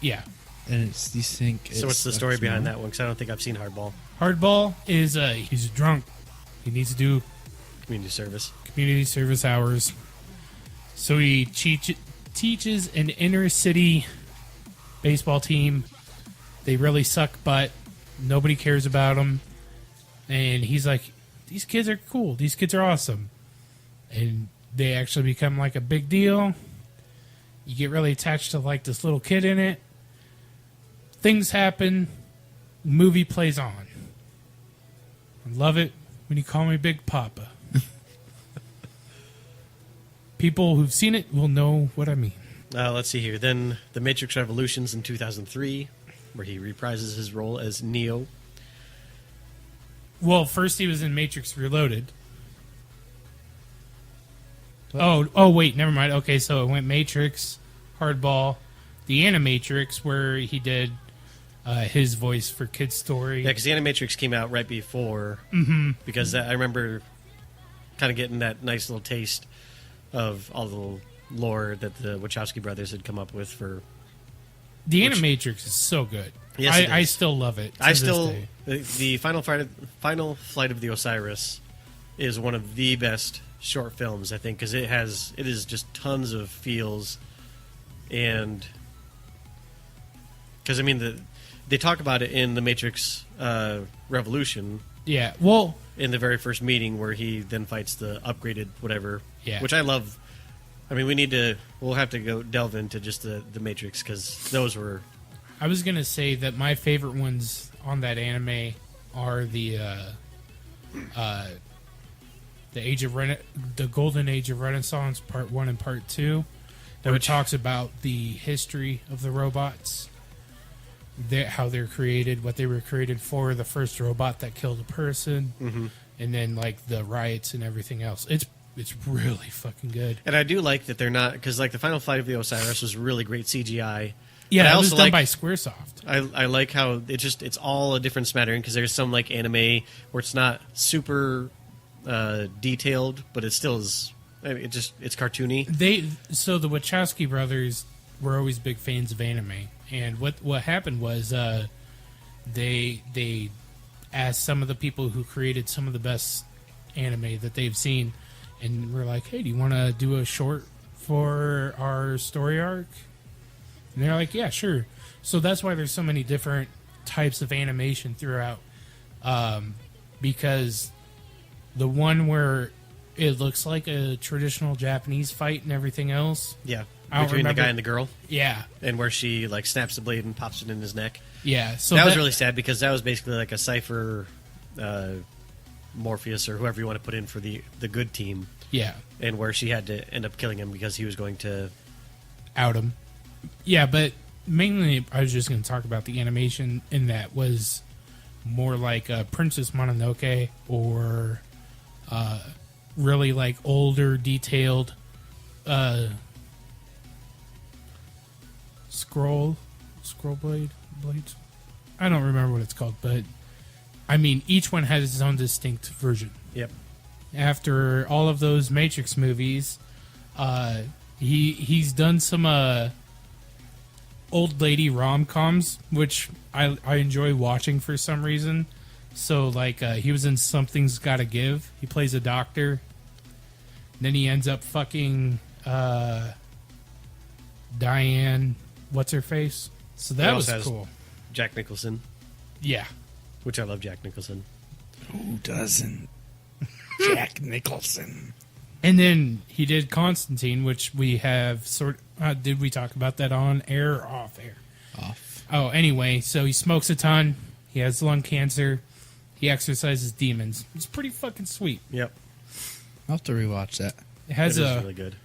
Yeah. And it's, you think... So what's the story behind that one? Because I don't think I've seen Hardball. Hardball is he's drunk. He needs to do Community service. community service hours. So he teaches an inner city baseball team. They really suck butt. Nobody cares about them. And he's like, these kids are cool. These kids are awesome. And they actually become like a big deal. You get really attached to like this little kid in it. Things happen. Movie plays on. I love it when you call me Big Papa. People who've seen it will know what I mean. Let's see here. Then The Matrix Revolutions in 2003, where he reprises his role as Neo. Well, first he was in Matrix Reloaded. Oh, wait, never mind. Okay, so it went Matrix, Hardball, the Animatrix, where he did his voice for Kid Story. Yeah, because the Animatrix came out right before. Because I remember kind of getting that nice little taste of all the lore that the Wachowski brothers had come up with for... The Animatrix is so good. Yes, it is. I still love it. The Final Flight of the Osiris is one of the best short films, I think, because it is just tons of feels, and because I mean they talk about it in the Matrix Revolution. Yeah, well, in the very first meeting where he then fights the upgraded whatever. Yeah, which I love. I mean, we'll have to go delve into just the Matrix because those were. I was gonna say that my favorite ones on that anime are the Golden Age of Renaissance Part 1 and Part 2, which talks about the history of the robots, how they're created, what they were created for, the first robot that killed a person, and then like the riots and everything else. It's really fucking good. And I do like that they're not, because like the Final Flight of the Osiris was really great CGI. Yeah, it was done by Squaresoft. I like how it's all a different smattering, because there's some like anime where it's not super detailed, but it still is. I mean, it's cartoony. So the Wachowski brothers were always big fans of anime, and what happened was they asked some of the people who created some of the best anime that they've seen, and we're like, hey, do you want to do a short for our story arc? And they're like, yeah, sure. So that's why there's so many different types of animation throughout, because the one where it looks like a traditional Japanese fight and everything else, yeah, I don't between remember. the guy and the girl, Yeah, and where she like snaps the blade and pops it in his neck. yeah. So That was really sad because that was basically like a Cypher, Morpheus, or whoever you want to put in for the good team, yeah. and where she had to end up killing him because he was going to. Out him. Yeah, but mainly I was just going to talk about the animation in that was more like Princess Mononoke or really like older, detailed scroll blades. I don't remember what it's called, but I mean each one has its own distinct version. Yep. After all of those Matrix movies, he's done some old lady rom-coms, which I enjoy watching for some reason. So, like, he was in Something's Gotta Give. He plays a doctor. Then he ends up fucking Diane, what's-her-face? So that It was also has cool. Jack Nicholson, Yeah. which I love Jack Nicholson. Who doesn't? Jack Nicholson. And then he did Constantine, which we have did we talk about that on air or off air? Off. Oh, anyway, so he smokes a ton. He has lung cancer. He exorcises demons. It's pretty fucking sweet. Yep. I'll have to rewatch that. It has It is a really good.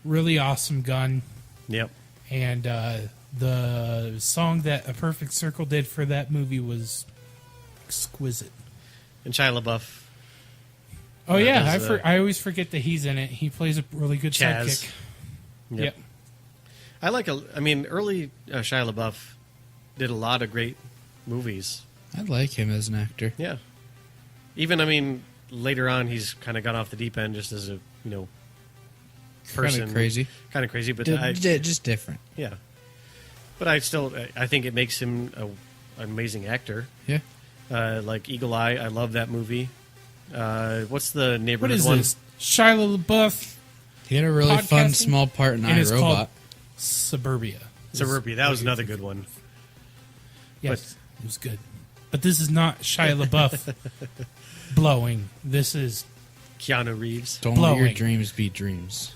really awesome gun. Yep. And the song that A Perfect Circle did for that movie was exquisite. And Shia LaBeouf. Oh, yeah. does, I always forget that he's in it. He plays a really good Chaz. sidekick. Yep. I like early Shia LaBeouf did a lot of great movies. I like him as an actor. Yeah. Even, later on he's kind of gone off the deep end just as a, person. Kind of crazy. Kind of crazy, but Just different. yeah. But I think it makes him an amazing actor. Yeah. Like Eagle Eye, I love that movie. What's the What neighborhood is one? this? Shia LaBeouf He had a really fun Podcasting? small part in and it's called iRobot. Suburbia. Suburbia. That was another good one. Yes, it was good. But this is not Shia LaBeouf blowing. This is Keanu Reeves. Don't let your Blowing. dreams be dreams.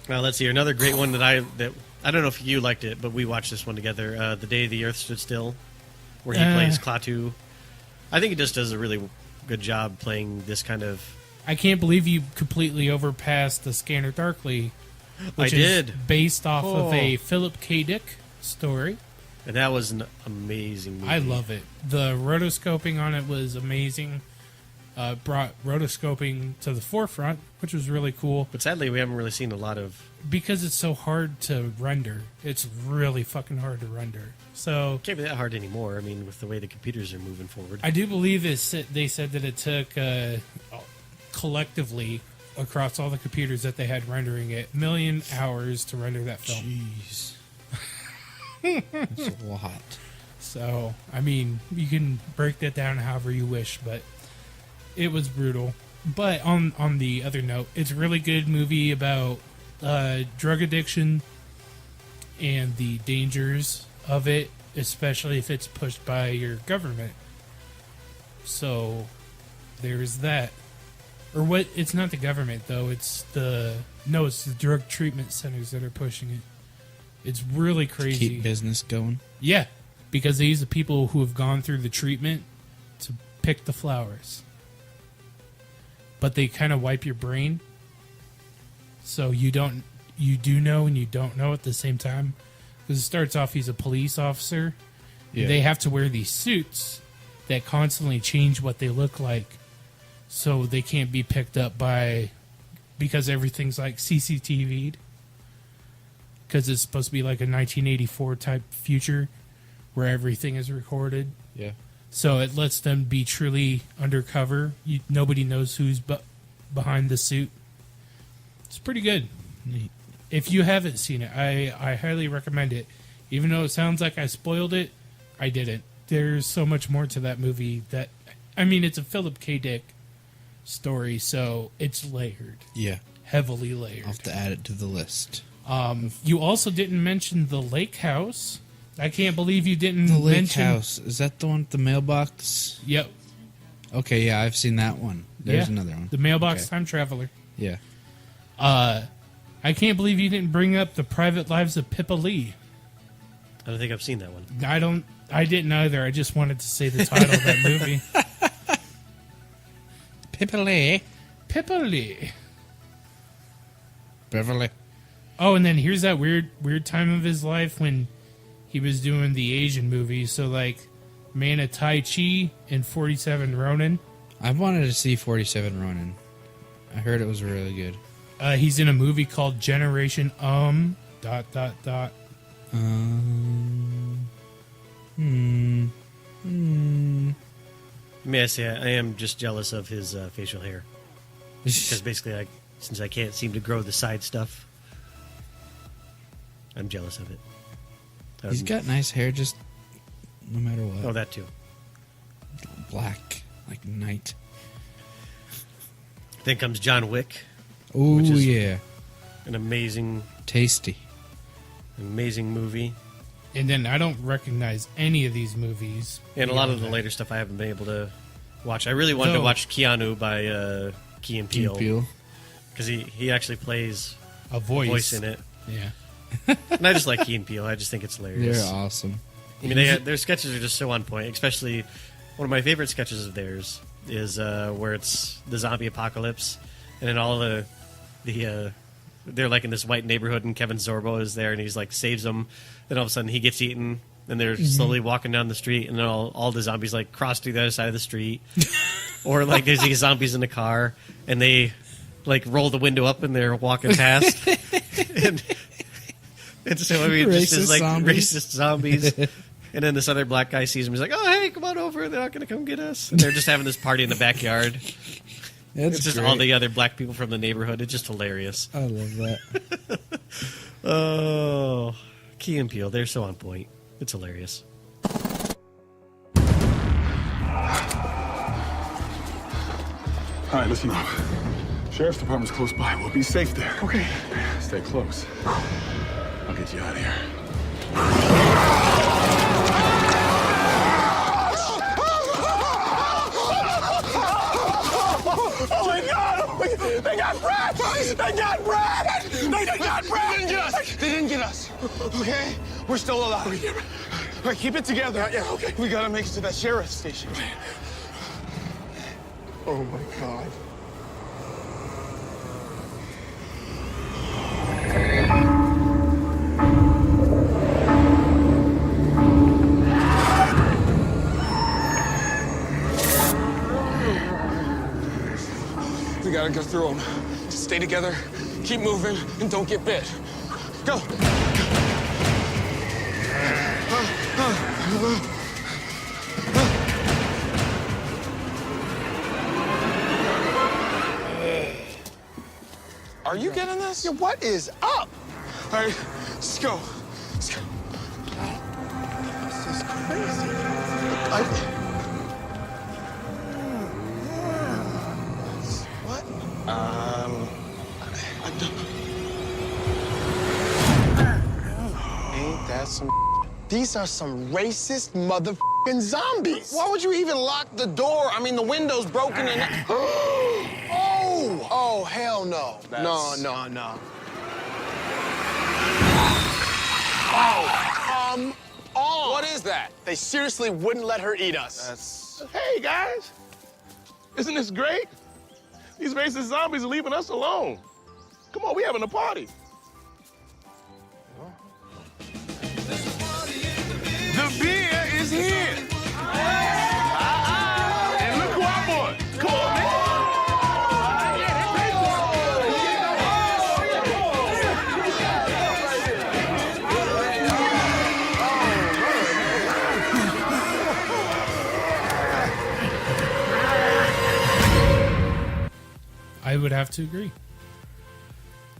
Now let's see another great one that I don't know if you liked it, but we watched this one together. The Day the Earth Stood Still, where he plays Klaatu. I think he just does a really good job playing this kind of. I can't believe you completely overpassed the Scanner Darkly, which I is did. based off of Oh. a Philip K. Dick story. And that was an amazing movie. I love it. The rotoscoping on it was amazing. Brought rotoscoping to the forefront, which was really cool But sadly, we haven't really seen a lot of. because it's so hard to render. It's really fucking hard to render. So Can't be that hard anymore. I mean, with the way the computers are moving forward. I do believe they said that it took collectively across all the computers that they had rendering it 1 million hours to render that film. Jeez. That's a lot. So, I mean, you can break that down however you wish, but it was brutal. But on the other note, it's a really good movie about drug addiction and the dangers of it, especially if it's pushed by your government. So, there's that. Or what? It's not the government, though. It's the drug treatment centers that are pushing it. It's really crazy. Keep business going. Yeah, because they use the people who have gone through the treatment to pick the flowers. But they kind of wipe your brain. So you do know and you don't know at the same time. Because it starts off, he's a police officer. Yeah. They have to wear these suits that constantly change what they look like. So they can't be picked up because everything's like CCTV'd. Because it's supposed to be like a 1984 type future where everything is recorded. Yeah. So it lets them be truly undercover. Nobody knows who's behind the suit. It's pretty good. Neat. If you haven't seen it, I highly recommend it. Even though it sounds like I spoiled it, I didn't. There's so much more to that movie that... I mean, it's a Philip K. Dick story, so it's layered. Yeah. Heavily layered. I'll have to add it to the list. You also didn't mention the lake house. I can't believe you didn't The lake mention... house. Is that the one with the mailbox? Yep. Okay, yeah, I've seen that one. There's Yeah. another one. The mailbox Okay. time traveler. Yeah. I can't believe you didn't bring up The Private Lives of Pippa Lee. I don't think I've seen that one. I didn't either. I just wanted to say the title of that movie. Pippa Lee. Pippa Lee. Beverly. Oh, and then here's that weird time of his life when he was doing the Asian movies. So, like, Man of Tai Chi and 47 Ronin. I wanted to see 47 Ronin. I heard it was really good. He's in a movie called Generation May I say, I am just jealous of his facial hair. Because basically, since I can't seem to grow the side stuff, I'm jealous of it. He's got nice hair, just no matter what. Oh, that too. Black, like night. Then comes John Wick. Oh, Which is yeah. An amazing Tasty. movie. And then I don't recognize any of these movies. And a lot of the later stuff I haven't been able to watch. I really wanted to watch Keanu by Key and Peele. Because he actually plays a voice in it. Yeah. And I just like Key and Peele. I just think it's hilarious. They're awesome. I mean, their sketches are just so on point. Especially one of my favorite sketches of theirs is where it's the zombie apocalypse, and then all they're like in this white neighborhood, and Kevin Sorbo is there, and he's like saves them. Then all of a sudden he gets eaten, and they're slowly walking down the street, and then all the zombies like cross to the other side of the street, or like there's these zombies in the car, and they like roll the window up, and they're walking past, and so I mean, Racist just is like zombies. racist zombies. And then this other black guy sees him. He's like, "Oh, hey, come on over. They're not going to come get us." And they're just having this party in the backyard. That's It's just great. all the other black people from the neighborhood. It's just hilarious. I love that. Oh, Key and Peele, they're so on point. It's hilarious. All right, listen up. Sheriff's Department's close by. We'll be safe there. Okay. Stay close. I'll get you out of here. Oh my God! They got Brad! They got Brad! They got Brad! They didn't get us! They didn't get us! Okay? We're still alive. All right, keep it together. Yeah, okay. We gotta make it to that sheriff's station. Oh my God. We gotta go through them. Just stay together, keep moving, and don't get bit. Go! Are you getting this? Yeah, what is up? All right, let's go. Let's go. This is crazy. What? Ain't that some? These are some racist motherfucking zombies. Why would you even lock the door? I mean, the window's broken and. Oh, hell no. No. Oh, come on. What is that? They seriously wouldn't let her eat us. Hey, guys. Isn't this great? These racist zombies are leaving us alone. Come on, we having a party. The beer is here. And look who I brought. Come on, man. I would have to agree.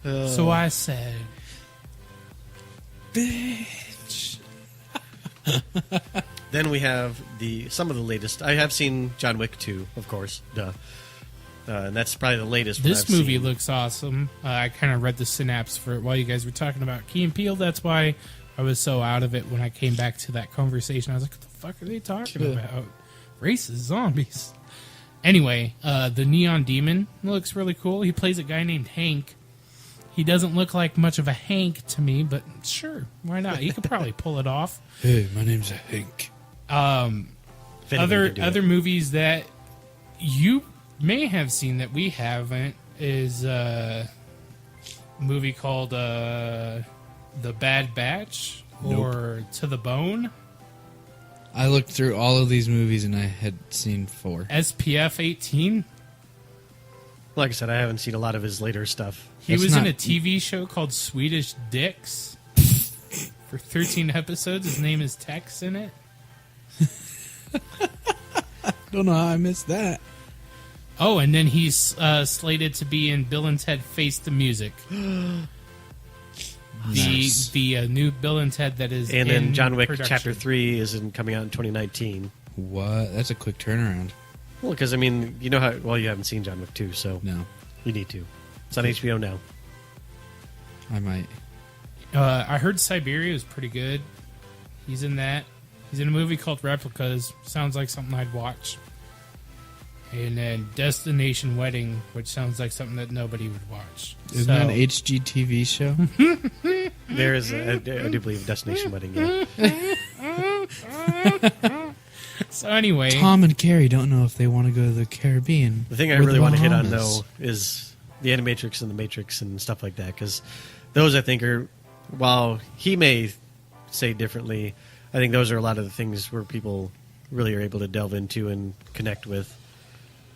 So I said, Bitch. Then we have some of the latest. I have seen John Wick 2, of course. Duh. And that's probably the latest one this I've movie seen. looks awesome. I kind of read the synapse for it while you guys were talking about Key and Peele. That's why I was so out of it when I came back to that conversation. I was like, what the fuck are they talking about? Racist zombies. Anyway, the Neon Demon looks really cool. He plays a guy named Hank. He doesn't look like much of a Hank to me, but sure, why not? He could probably pull it off. Hey, my name's a Hank. If anyone could do Other it. movies that you may have seen that we haven't is a movie called The Bad Batch or To the Bone. I looked through all of these movies and I had seen 4. SPF 18. Like I said, I haven't seen a lot of his later stuff. He That's was in not- a TV show called Swedish Dicks for 13 episodes. His name is Tex in it. Don't know how I missed that. Oh, and then he's slated to be in Bill and Ted Face the Music. Nice. The new Bill and Ted that is And in then John Wick production. Chapter 3 coming out in 2019. What? That's a quick turnaround. Well, because, I mean, you know how... Well, you haven't seen John Wick 2, so No, you need to. It's on HBO now. I might. I heard Siberia is pretty good. He's in that. He's in a movie called Replicas. Sounds like something I'd watch. And then Destination Wedding, which sounds like something that nobody would watch. Isn't that an HGTV show? There is, I do believe, Destination Wedding, yeah. So anyway, Tom and Carrie don't know if they want to go to the Caribbean. The thing I or the really want to hit on, Bahamas. though, is the Animatrix and the Matrix and stuff like that, because those, I think, are... While he may say differently, I think those are a lot of the things where people really are able to delve into and connect with,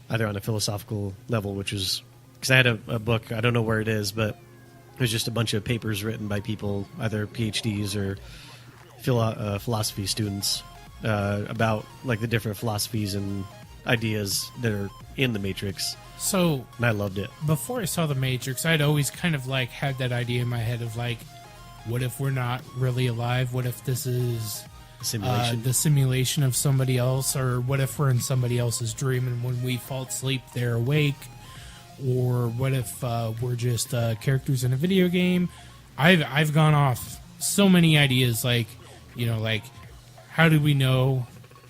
either on a philosophical level, which is... Because I had a book, I don't know where it is, but it was just a bunch of papers written by people, either PhDs or philosophy students, about like the different philosophies and ideas that are in the Matrix, so and I loved it. before I saw The Matrix, I'd always kind of like had that idea in my head of like, what if we're not really alive? What if this is Simulation. the simulation of somebody else? Or what if we're in somebody else's dream and when we fall asleep, they're awake? Or what if we're just characters in a video game? I've gone off so many ideas, like, you know, like, how do we know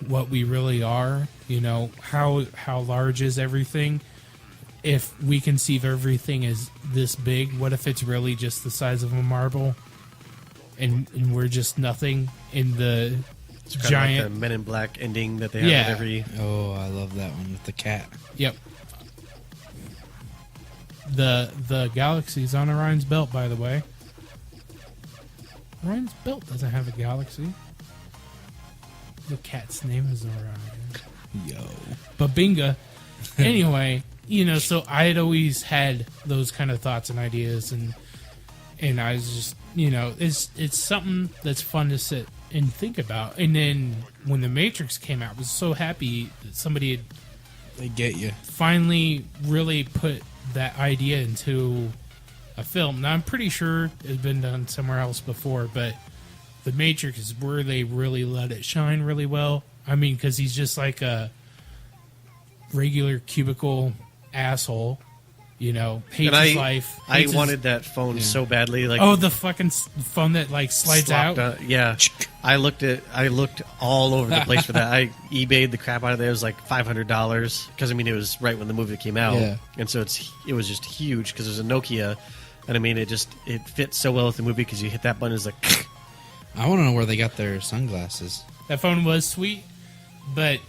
what we really are? You know, how large is everything? If we conceive everything as this big, what if it's really just the size of a marble? And we're just nothing in the It's kind giant... of like the Men in Black ending that they have Yeah. with every... Oh, I love that one with the cat. Yep. The galaxy's on Orion's belt, by the way. Orion's belt doesn't have a galaxy. The cat's name is Orion. Yo. Babinga. Anyway, you know, so I had always had those kind of thoughts and ideas, and I was just, you know, it's something that's fun to sit and think about. And then when The Matrix came out, I was so happy that somebody had They get you. finally really put that idea into a film. Now, I'm pretty sure it's been done somewhere else before, but The Matrix is where they really let it shine really well. I mean, because he's just like a regular cubicle asshole, you know, hates And his life. I hates his- wanted that phone so badly. Like, Oh, the fucking phone that like slides out. slopped yeah, I looked all over the place for that. I eBayed the crap out of it. It was like $500 because I mean it was right when the movie came out, Yeah. and so it was just huge because it was a Nokia, and I mean it fit so well with the movie because you hit that button, it's like I want to know where they got their sunglasses. That phone was sweet, but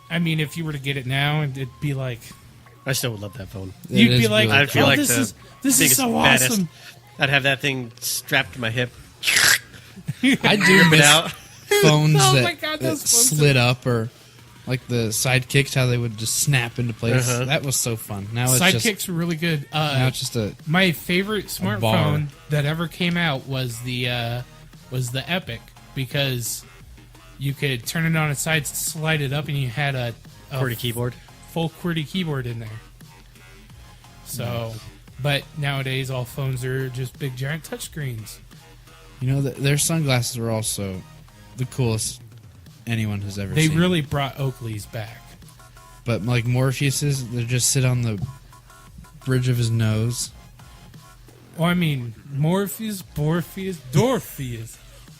I mean, if you were to get it now, it'd be like I still would love that phone. you'd It be is like, really I'd feel "Oh, like this the is biggest so baddest. awesome." I'd have that thing strapped to my hip. I do Rip it miss out. phones Oh that, my God, that those phones slid up, or like the sidekicks, how they would just snap into place. Uh-huh. That was so fun. Now it's just Sidekicks were really good. now it's just a My favorite bar. smartphone that ever came out was the Epic, because you could turn it on its side, slide it up, and you had a QWERTY keyboard. full QWERTY keyboard in there. So, but nowadays all phones are just big giant touchscreens. you know their sunglasses were also the coolest anyone has ever They seen. really brought Oakley's back. But like Morpheus's, they just sit on the bridge of his nose. Well, I mean, Morpheus, Dorpheus,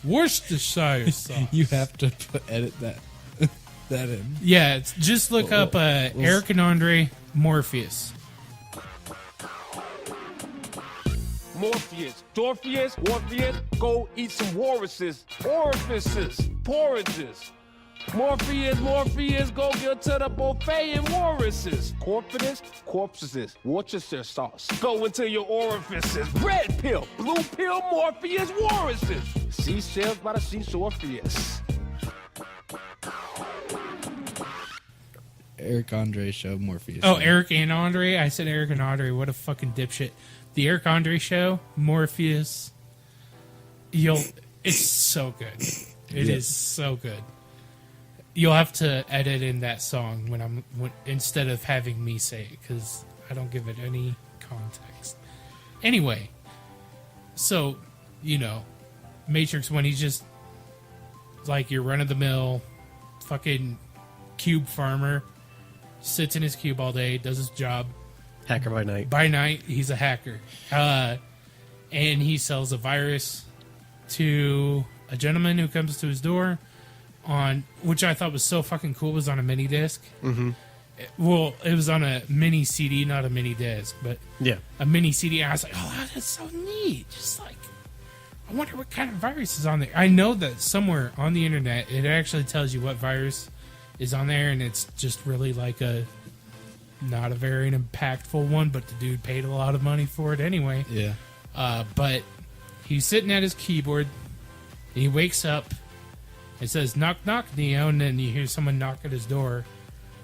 Worcestershire sauce. You have to edit that in. Yeah, just look up Eric and Andre Morpheus. Morpheus, Dorpheus, Orpheus, go eat some walruses, orifices, porridges. Morpheus, Morpheus, go get to the buffet and walruses. Corpus, corpses, Worcester sauce. Go into your orifices. Red pill, blue pill, Morpheus, walruses. Seashells by the seashore, Orpheus. Eric Andre show, Morpheus. Oh, Eric and Andre? I said Eric and Andre. What a fucking dipshit. The Eric Andre show, Morpheus. It's so good. It is so good. You'll have to edit in that song instead of having me say it, because I don't give it any context. Anyway, so, Matrix, when he's just like your run-of-the-mill fucking cube farmer, sits in his cube all day, does his job. Hacker by night. By night, he's a hacker. And he sells a virus to a gentleman who comes to his door which I thought was so fucking cool, was on a mini disc. Mm-hmm. Well, it was on a mini CD, not a mini disc, but Yeah. a mini CD. I was like, oh, that's so neat. Just like, I wonder what kind of virus is on there. I know that somewhere on the internet, it actually tells you what virus is on there, and it's just really like not a very impactful one, but the dude paid a lot of money for it anyway. Yeah. But he's sitting at his keyboard, and he wakes up. It says, knock, knock, Neo, and then you hear someone knock at his door.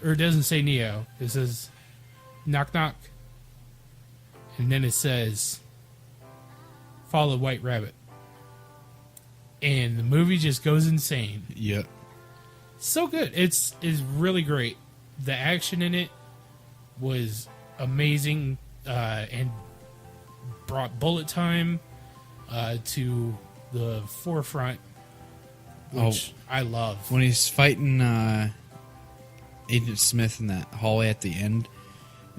Or it doesn't say Neo. It says, knock, knock. And then it says, follow White Rabbit. And the movie just goes insane. Yep. So good. It's really great. The action in it was amazing and brought bullet time to the forefront, which I love. When he's fighting Agent Smith in that hallway at the end,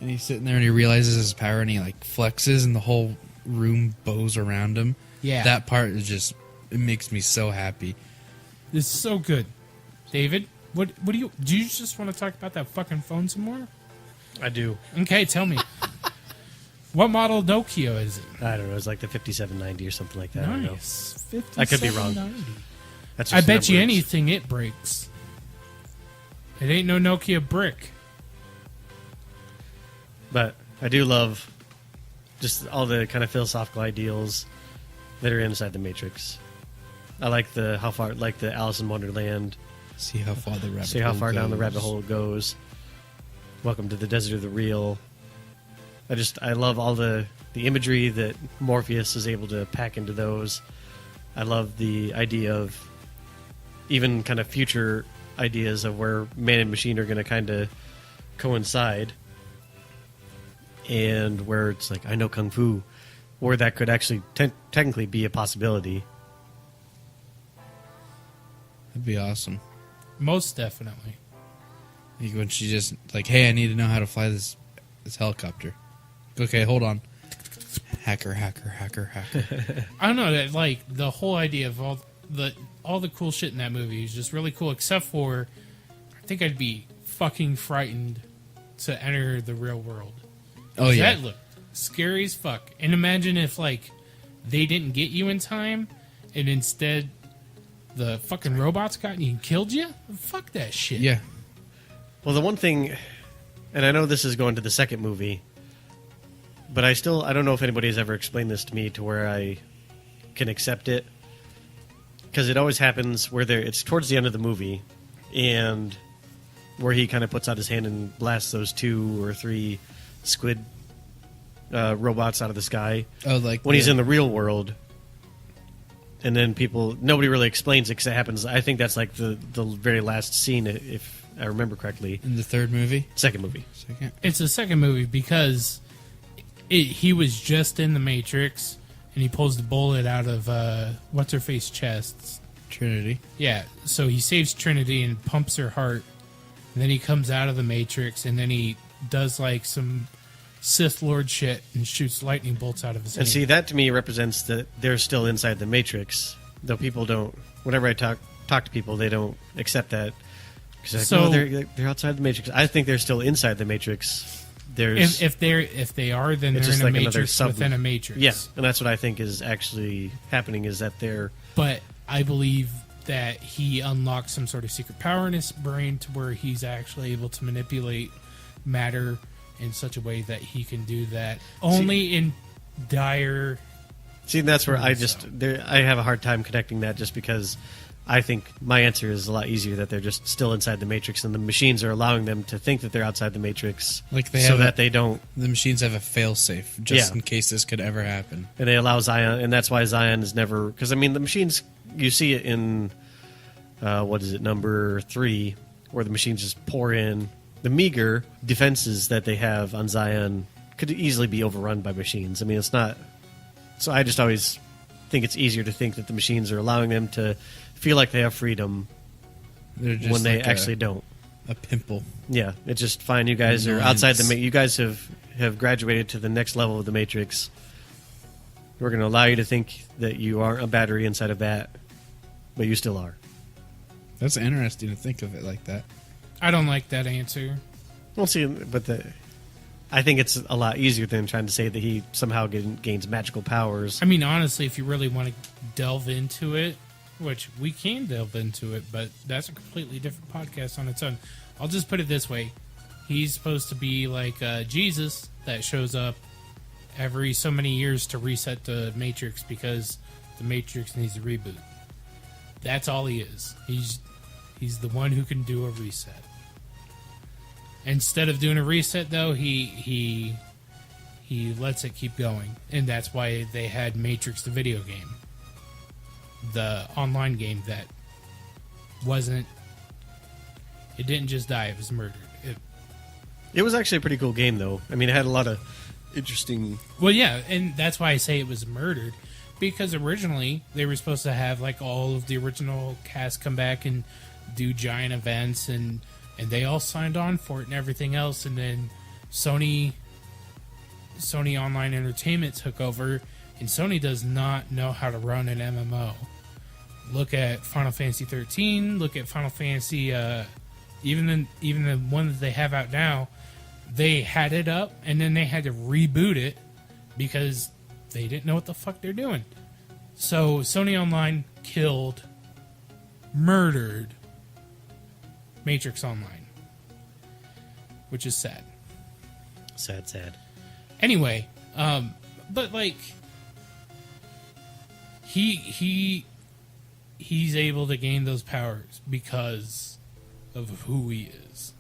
and he's sitting there and he realizes his power and he like flexes and the whole room bows around him. Yeah. That part is just, it makes me so happy. This is so good. David, what do you just want to talk about that fucking phone some more? I do. Okay, tell me. What model Nokia is it? I don't know. It's like the 5790 or something like that. I don't know. Nice. I could be wrong. 5790. That's I just bet you numbers. anything it breaks. It ain't no Nokia brick. But I do love just all the kind of philosophical ideals that are inside the Matrix. I like the Alice in Wonderland. See how far the rabbit See how hole far down the goes. rabbit hole it goes. Welcome to the desert of the real. I love all the imagery that Morpheus is able to pack into those. I love the idea of even kind of future ideas of where man and machine are going to kind of coincide, and where it's like, I know Kung Fu, or that could actually technically be a possibility. That'd be awesome. Most definitely. Like when she just like, hey, I need to know how to fly this helicopter. Okay, hold on. Hacker. I don't know, that like the whole idea of all the cool shit in that movie is just really cool, except for I think I'd be fucking frightened to enter the real world. Oh yeah. That looked scary as fuck. And imagine if like they didn't get you in time and instead the fucking robots got you and killed you? Fuck that shit. Yeah. Well, the one thing, and I know this is going to the second movie, but I don't know if anybody has ever explained this to me to where I can accept it. Because it always happens where it's towards the end of the movie, and where he kind of puts out his hand and blasts those 2 or 3 squid robots out of the sky. Oh, like when he's in the real world. And then nobody really explains it because it happens. I think that's like the very last scene, if I remember correctly. in the third movie. Second movie. Second. It's the second movie because he was just in the Matrix and he pulls the bullet out of what's her face chest. Trinity. Yeah, so he saves Trinity and pumps her heart. And then he comes out of the Matrix and then he does like some Sith Lord shit and shoots lightning bolts out of his And hand. see, that to me represents that they're still inside the Matrix. Though people don't. Whenever I talk to people, they don't accept that. Because So- they're outside the Matrix. I think they're still inside the Matrix. there's if they are, then it's they're just in a like another matrix sub within a matrix. Yeah, and that's what I think is actually happening is that they're But I believe that he unlocked some sort of secret power in his brain to where he's actually able to manipulate matter in such a way that he can do that only in dire. See, that's where I have a hard time connecting that just because I think my answer is a lot easier that they're just still inside the matrix and the machines are allowing them to think that they're outside the matrix that they don't. The machines have a failsafe just in case this could ever happen. And they allow Zion, and that's why Zion is never... Because, I mean, the machines, you see it in, number 3, where the machines just pour in. The meager defenses that they have on Zion could easily be overrun by machines. I mean, it's not... So I just always think it's easier to think that the machines are allowing them to feel like they have freedom when they actually don't. A pimple. Yeah, it's just fine. You guys are outside the... You guys have graduated to the next level of the Matrix. We're going to allow you to think that you aren't a battery inside of that, but you still are. That's interesting to think of it like that. I don't like that answer. We'll see, but I think it's a lot easier than trying to say that he somehow gains magical powers. I mean, honestly, if you really want to delve into it, which we can delve into it, but that's a completely different podcast on its own. I'll just put it this way. He's supposed to be like Jesus that shows up every so many years to reset the Matrix because the Matrix needs a reboot. That's all he is. He's the one who can do a reset. Instead of doing a reset, though, he lets it keep going, and that's why they had Matrix the video game, the online game that wasn't. It didn't just die; it was murdered. It was actually a pretty cool game, though. I mean, it had a lot of interesting. Well, yeah, and that's why I say it was murdered, because originally they were supposed to have like all of the original cast come back and do giant events and they all signed on for it and everything else, and then Sony Online Entertainment took over, and Sony does not know how to run an MMO. Look at Final Fantasy 13, look at Final Fantasy, even the one that they have out now, they had it up, and then they had to reboot it because they didn't know what the fuck they're doing. So Sony Online murdered Matrix Online, which is sad. Sad. Anyway, but like he's able to gain those powers because of who he is.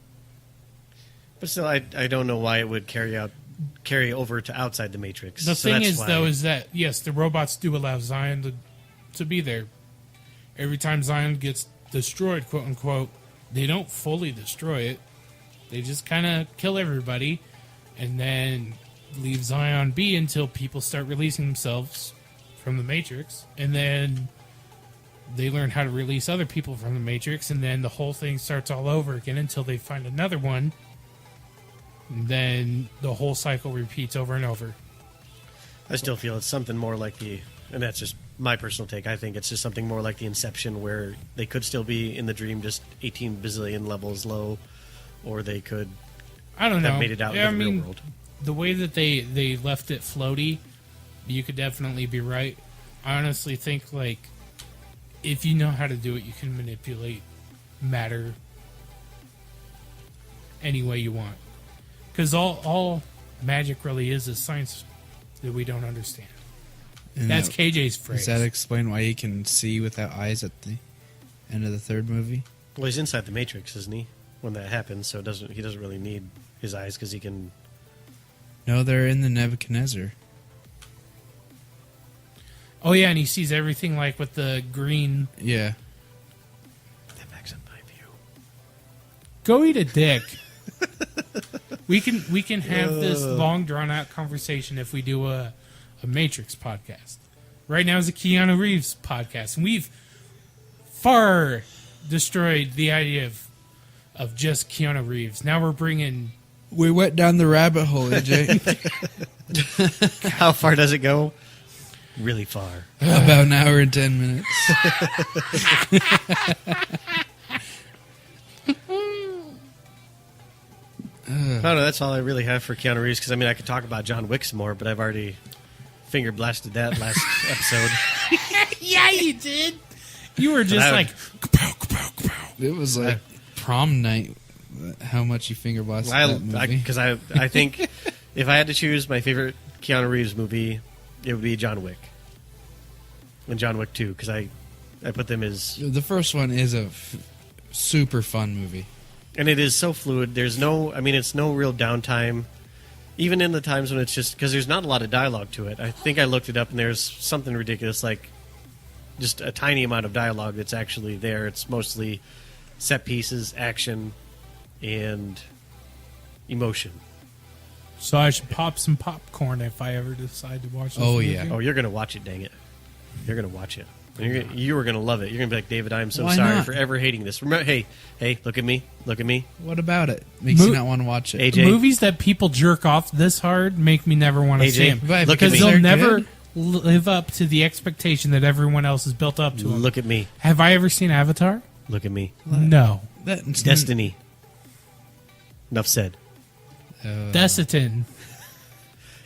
But still, I don't know why it would carry over to outside the Matrix. The thing is, though, is that yes, the robots do allow Zion to be there. Every time Zion gets destroyed, quote unquote, they don't fully destroy it. They just kind of kill everybody and then leave Zion be until people start releasing themselves from the Matrix. And then they learn how to release other people from the Matrix. And then the whole thing starts all over again until they find another one. And then the whole cycle repeats over and over. I still feel it's something more like and that's just my personal take. I think it's just something more like the Inception, where they could still be in the dream just 18 bazillion levels low, or they could have made it out in the real world. The way that they left it floaty, you could definitely be right. I honestly think, like, if you know how to do it, you can manipulate matter any way you want. Because all magic really is science that we don't understand. And that's KJ's phrase. Does that explain why he can see without eyes at the end of the third movie? Well, he's inside the Matrix, isn't he? When that happens, so he doesn't really need his eyes because he can. No, they're in the Nebuchadnezzar. Oh yeah, and he sees everything like with the green. Yeah. That backs up my view. Go eat a dick. We can have this long drawn out conversation if we do a Matrix podcast. Right now is a Keanu Reeves podcast, and we've far destroyed the idea of just Keanu Reeves. Now we're bringing. We went down the rabbit hole, AJ. How far does it go? Really far. About an hour and 10 minutes. don't know. That's all I really have for Keanu Reeves, because I mean, I could talk about John Wick some more, but I've already finger blasted that last episode. Yeah, you did. You were just like, kapow, kapow, kapow. It was like prom night. How much you finger blasted that movie? Because I think if I had to choose my favorite Keanu Reeves movie, it would be John Wick and John Wick 2, because I put them as... The first one is a super fun movie. And it is so fluid. There's no... I mean, it's no real downtime. Even in the times when it's just... Because there's not a lot of dialogue to it. I think I looked it up, and there's something ridiculous, like just a tiny amount of dialogue that's actually there. It's mostly set pieces, action, and emotion. So I should pop some popcorn if I ever decide to watch this movie. Yeah. Oh, you're going to watch it, dang it. You're going to watch it. You are going to love it. You're going to be like, David, I'm so Why sorry not? for ever hating this. Remember, hey, look at me. Look at me. What about it? Makes you not want to watch it. AJ. Movies that people jerk off this hard make me never want to AJ, see them. Right, look at Because me. they'll They're never good. live up to the expectation that everyone else has built up to them. Look at me. Have I ever seen Avatar? Look at me. No. That's Destiny. Enough said. Desitin.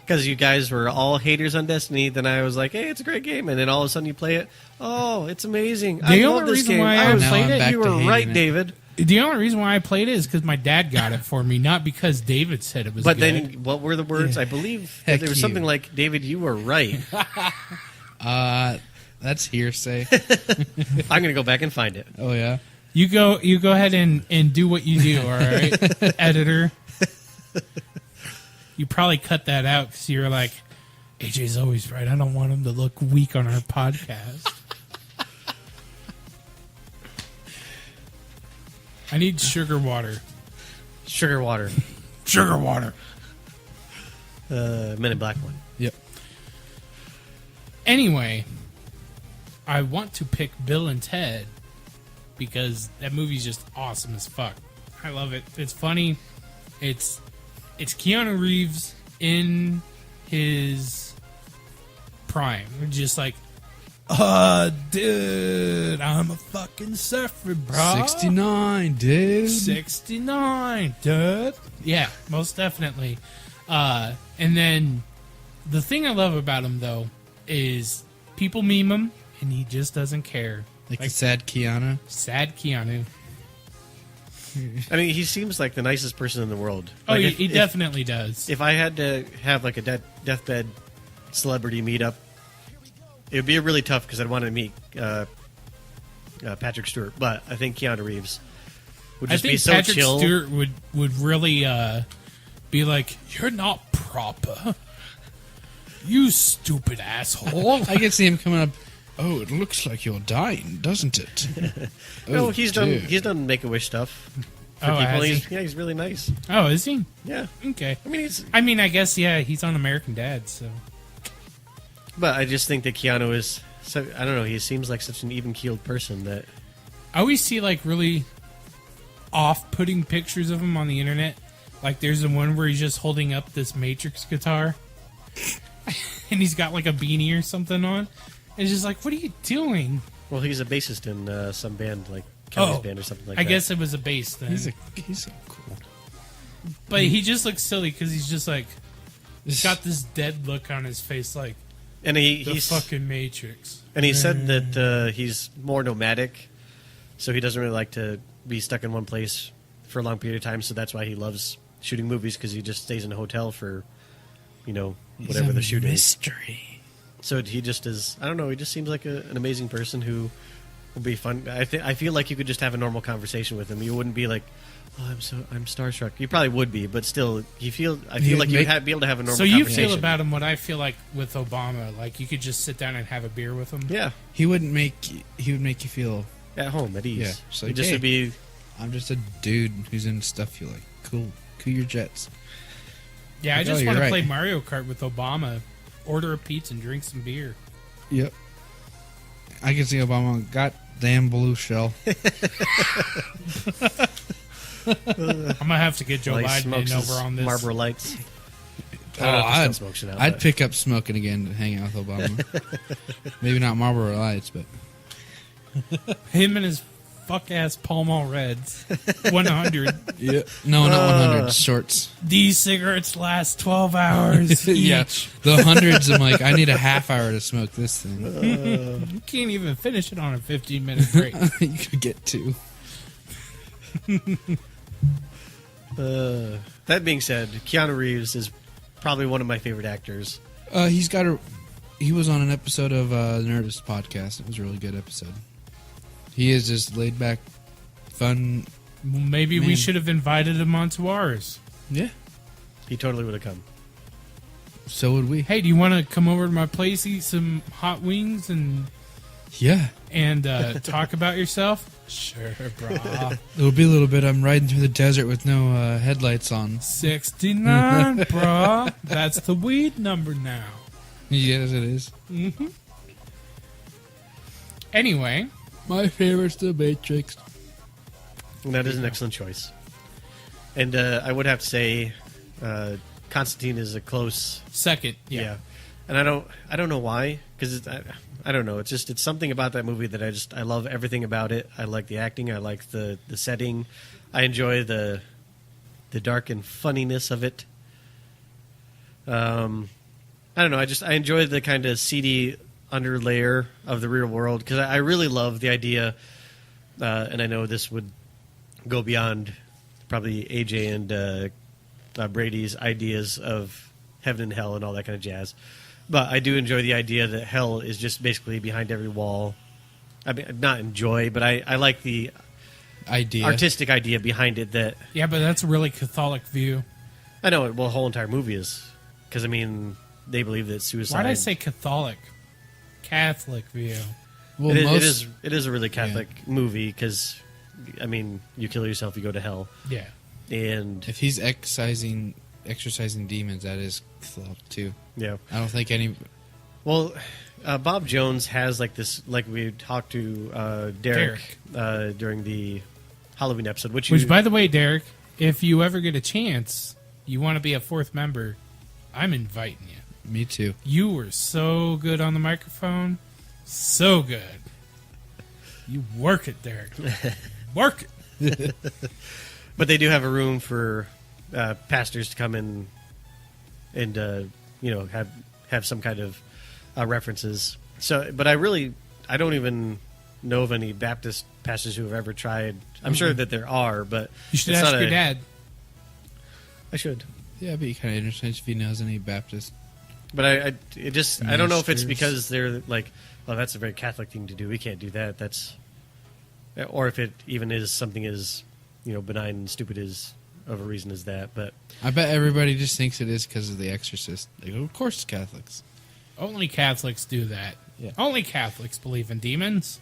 Because you guys were all haters on Destiny, then I was like, hey, it's a great game. And then all of a sudden you play it. Oh, it's amazing. I The love only this reason game. why I I was played it- right. You back to were hating right, it. David. The only reason why I played it is because my dad got it for me, not because David said it was But good. then what were the words? I believe that Heck there was you. something like, David, you were right. That's hearsay. I'm going to go back and find it. Oh yeah. You go ahead and do what you do, all right, editor. You probably cut that out because you were like, AJ's always right. I don't want him to look weak on our podcast. I need sugar water. Sugar water. Sugar water. Men in Black one. Yep. Anyway, I want to pick Bill and Ted because that movie's just awesome as fuck. I love it. It's funny. It's Keanu Reeves in his prime. We're just like, dude, I'm a fucking surfer, bro. 69, dude. 69, dude. Yeah, most definitely. And then the thing I love about him, though, is people meme him, and he just doesn't care. Like the sad Keanu. Sad Keanu. I mean, he seems like the nicest person in the world. Oh, Like, he definitely does. If I had to have like a deathbed celebrity meetup, it would be really tough because I'd want to meet Patrick Stewart. But I think Keanu Reeves would I just be think so Patrick chill. Stewart would really be like, you're not proper. You stupid asshole. I can see him coming up. Oh, it looks like you're dying, doesn't it? No, Oh, he's done Make-A-Wish stuff for Oh, people. has he? He's really nice. Oh, is he? Yeah, Okay. I mean, I guess, yeah, he's on American Dad, so. but I just think that Keanu is. So, I don't know. He seems like such an even-keeled person that. I always see, like, really off-putting pictures of him on the internet. Like, there's the one where he's just holding up this Matrix guitar. And he's got, like, a beanie or something on. It's just like, what are you doing? Well, he's a bassist in some band, like Kelly's Oh, band or something like I that. guess it was a bass then. He's so cool. But he just looks silly because he's just like, he's got this dead look on his face, like And the he's fucking Matrix. and he said that he's more nomadic, so he doesn't really like to be stuck in one place for a long period of time. So that's why he loves shooting movies, because he just stays in a hotel for, whatever the shoot is. Mystery. So he just is. I don't know. He just seems like an amazing person who will be fun. I feel like you could just have a normal conversation with him. You wouldn't be like, "Oh, I'm starstruck." You probably would be, but still, I feel like you'd be able to have a normal. So you conversation. feel about him what I feel like with Obama. Like you could just sit down and have a beer with him. Yeah, He would make you feel. at home, at ease. Yeah, so he just hey. would be. I'm just a dude who's in stuff you like. Cool your jets. Yeah, I Like, just oh, want you're to play right. Mario Kart with Obama. Order a pizza and drink some beer. Yep. I can see Obama. Goddamn blue shell. I'm gonna have to get Joe while he Biden smokes in his over on this. Marlboro Lights. Oh, I don't know if he still smokes it out, I'd but- pick up smoking again to hang out with Obama. Maybe not Marlboro Lights, but Him and his fuck ass Pall Mall Reds. 100. Yeah. No, not 100. Shorts. These cigarettes last 12 hours Yeah. each. The hundreds, I'm like, I need a half hour to smoke this thing. You can't even finish it on a 15-minute break. You could get two. That being said, Keanu Reeves is probably one of my favorite actors. He was on an episode of Nerdist podcast. It was a really good episode. He is just laid back, fun. Maybe we Man. should have invited him onto ours. Yeah. He totally would have come. So would we. Hey, do you want to come over to my place, eat some hot wings, and Yeah. talk about yourself? Sure, brah. It'll be a little bit. I'm riding through the desert with no headlights on. 69, brah. That's the weed number now. Yes, it is. Mm-hmm. Anyway. My favorite's The Matrix. And that is an excellent choice. And I would have to say Constantine is a close Second, yeah. And I don't know why, because I don't know. It's something about that movie that I love everything about it. I like the acting. I like the setting. I enjoy the dark and funniness of it. I don't know. I enjoy the kind of seedy underlayer of the real world, because I really love the idea, and I know this would go beyond probably AJ and Brady's ideas of heaven and hell and all that kind of jazz. But I do enjoy the idea that hell is just basically behind every wall. I mean, not enjoy, but I like the artistic idea behind it. That Yeah, but that's a really Catholic view. I know. Well, the whole entire movie is, because I mean, they believe that suicide. Why did I say Catholic? Catholic view. Well, it is a really Catholic movie, because I mean, you kill yourself, you go to hell. Yeah. And if he's exorcising demons, that is Catholic too. Yeah. I don't think any. Well, Bob Jones has like this, like we talked to Derek. During the Halloween episode, which by the way, Derek, if you ever get a chance, you want to be a fourth member, I'm inviting you. Me too. You were so good on the microphone. So good. You work it, Derek. Work it. But they do have a room for pastors to come in and have some kind of references. So, but I don't even know of any Baptist pastors who have ever tried. I'm sure that there are, but you should it's ask not your dad. I should. Yeah, it'd be kind of interesting if he knows any Baptist. But I don't know if it's because they're like, well, that's a very Catholic thing to do. We can't do that. Or if it even is something as benign and stupid as of a reason as that. But I bet everybody just thinks it is because of The Exorcist. Like, of course, it's Catholics. Only Catholics do that. Yeah. Only Catholics believe in demons.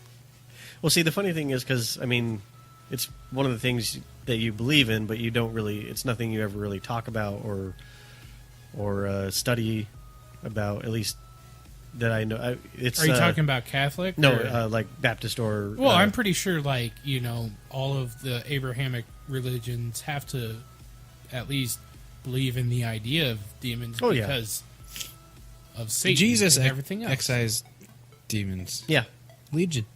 Well, see, the funny thing is, because I mean, it's one of the things that you believe in, but you don't really. It's nothing you ever really talk about or study about. At least that I know. Are you talking about Catholic? No, like Baptist or. Well, I'm pretty sure, all of the Abrahamic religions have to at least believe in the idea of demons because of Satan Jesus and everything else. excised demons. Yeah. Legion.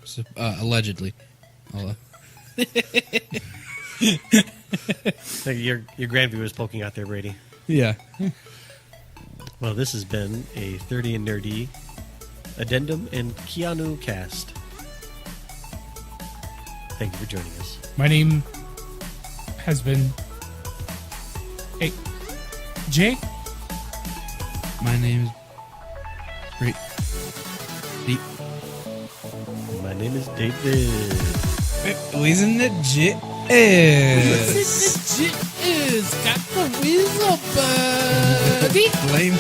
So, allegedly. Your grandview is poking out there, Brady. Yeah. Well, this has been a 30 and Nerdy Addendum and Keanucast. Thank you for joining us. My name has been... Hey, Jay? My name is... Great. Deep. My name is David. Isn't it legit? Got the weasel buddy. Blame you.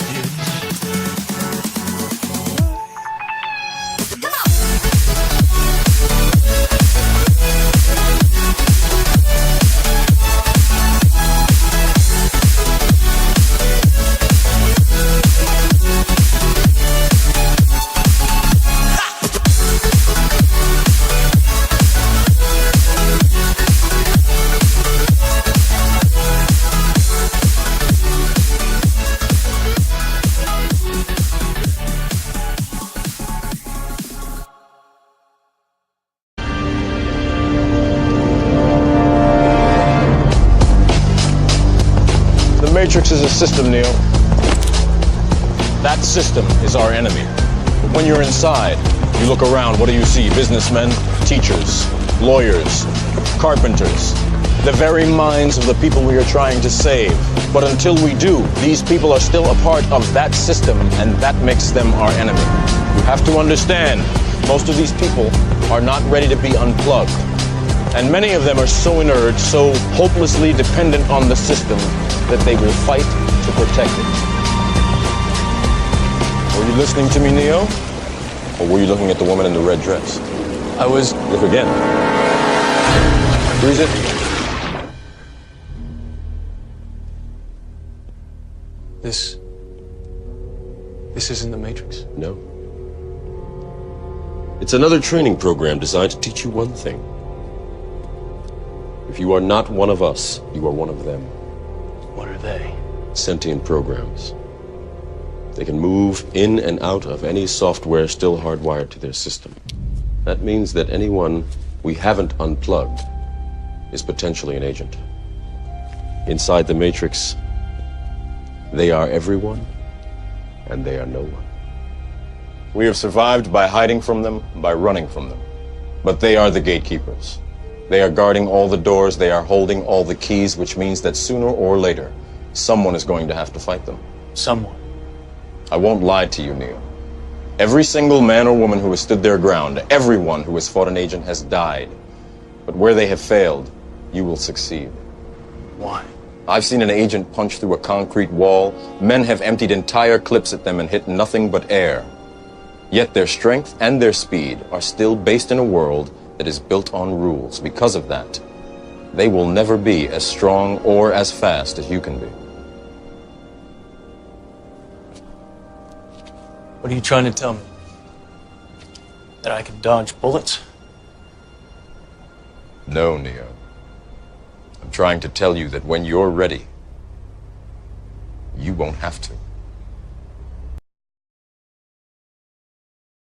Matrix is a system, Neo. That system is our enemy. But when you're inside, you look around, what do you see? Businessmen, teachers, lawyers, carpenters, the very minds of the people we are trying to save. But until we do, these people are still a part of that system, and that makes them our enemy. You have to understand, most of these people are not ready to be unplugged. And many of them are so inert, so hopelessly dependent on the system, that they will fight to protect it. Were you listening to me, Neo? Or were you looking at the woman in the red dress? I was... Look again. Freeze it. This isn't the Matrix. No. It's another training program designed to teach you one thing. If you are not one of us, you are one of them. What are they? Sentient programs. They can move in and out of any software still hardwired to their system. That means that anyone we haven't unplugged is potentially an agent. Inside the Matrix, they are everyone, and they are no one. We have survived by hiding from them, by running from them. But they are the gatekeepers. They are guarding all the doors, they are holding all the keys, which means that sooner or later, someone is going to have to fight them. Someone. I won't lie to you, Neo. Every single man or woman who has stood their ground, everyone who has fought an agent has died. But where they have failed, you will succeed. Why? I've seen an agent punch through a concrete wall. Men have emptied entire clips at them and hit nothing but air. Yet their strength and their speed are still based in a world that is built on rules. Because of that, they will never be as strong or as fast as you can be. What are you trying to tell me? That I can dodge bullets? No, Neo. I'm trying to tell you that when you're ready, you won't have to.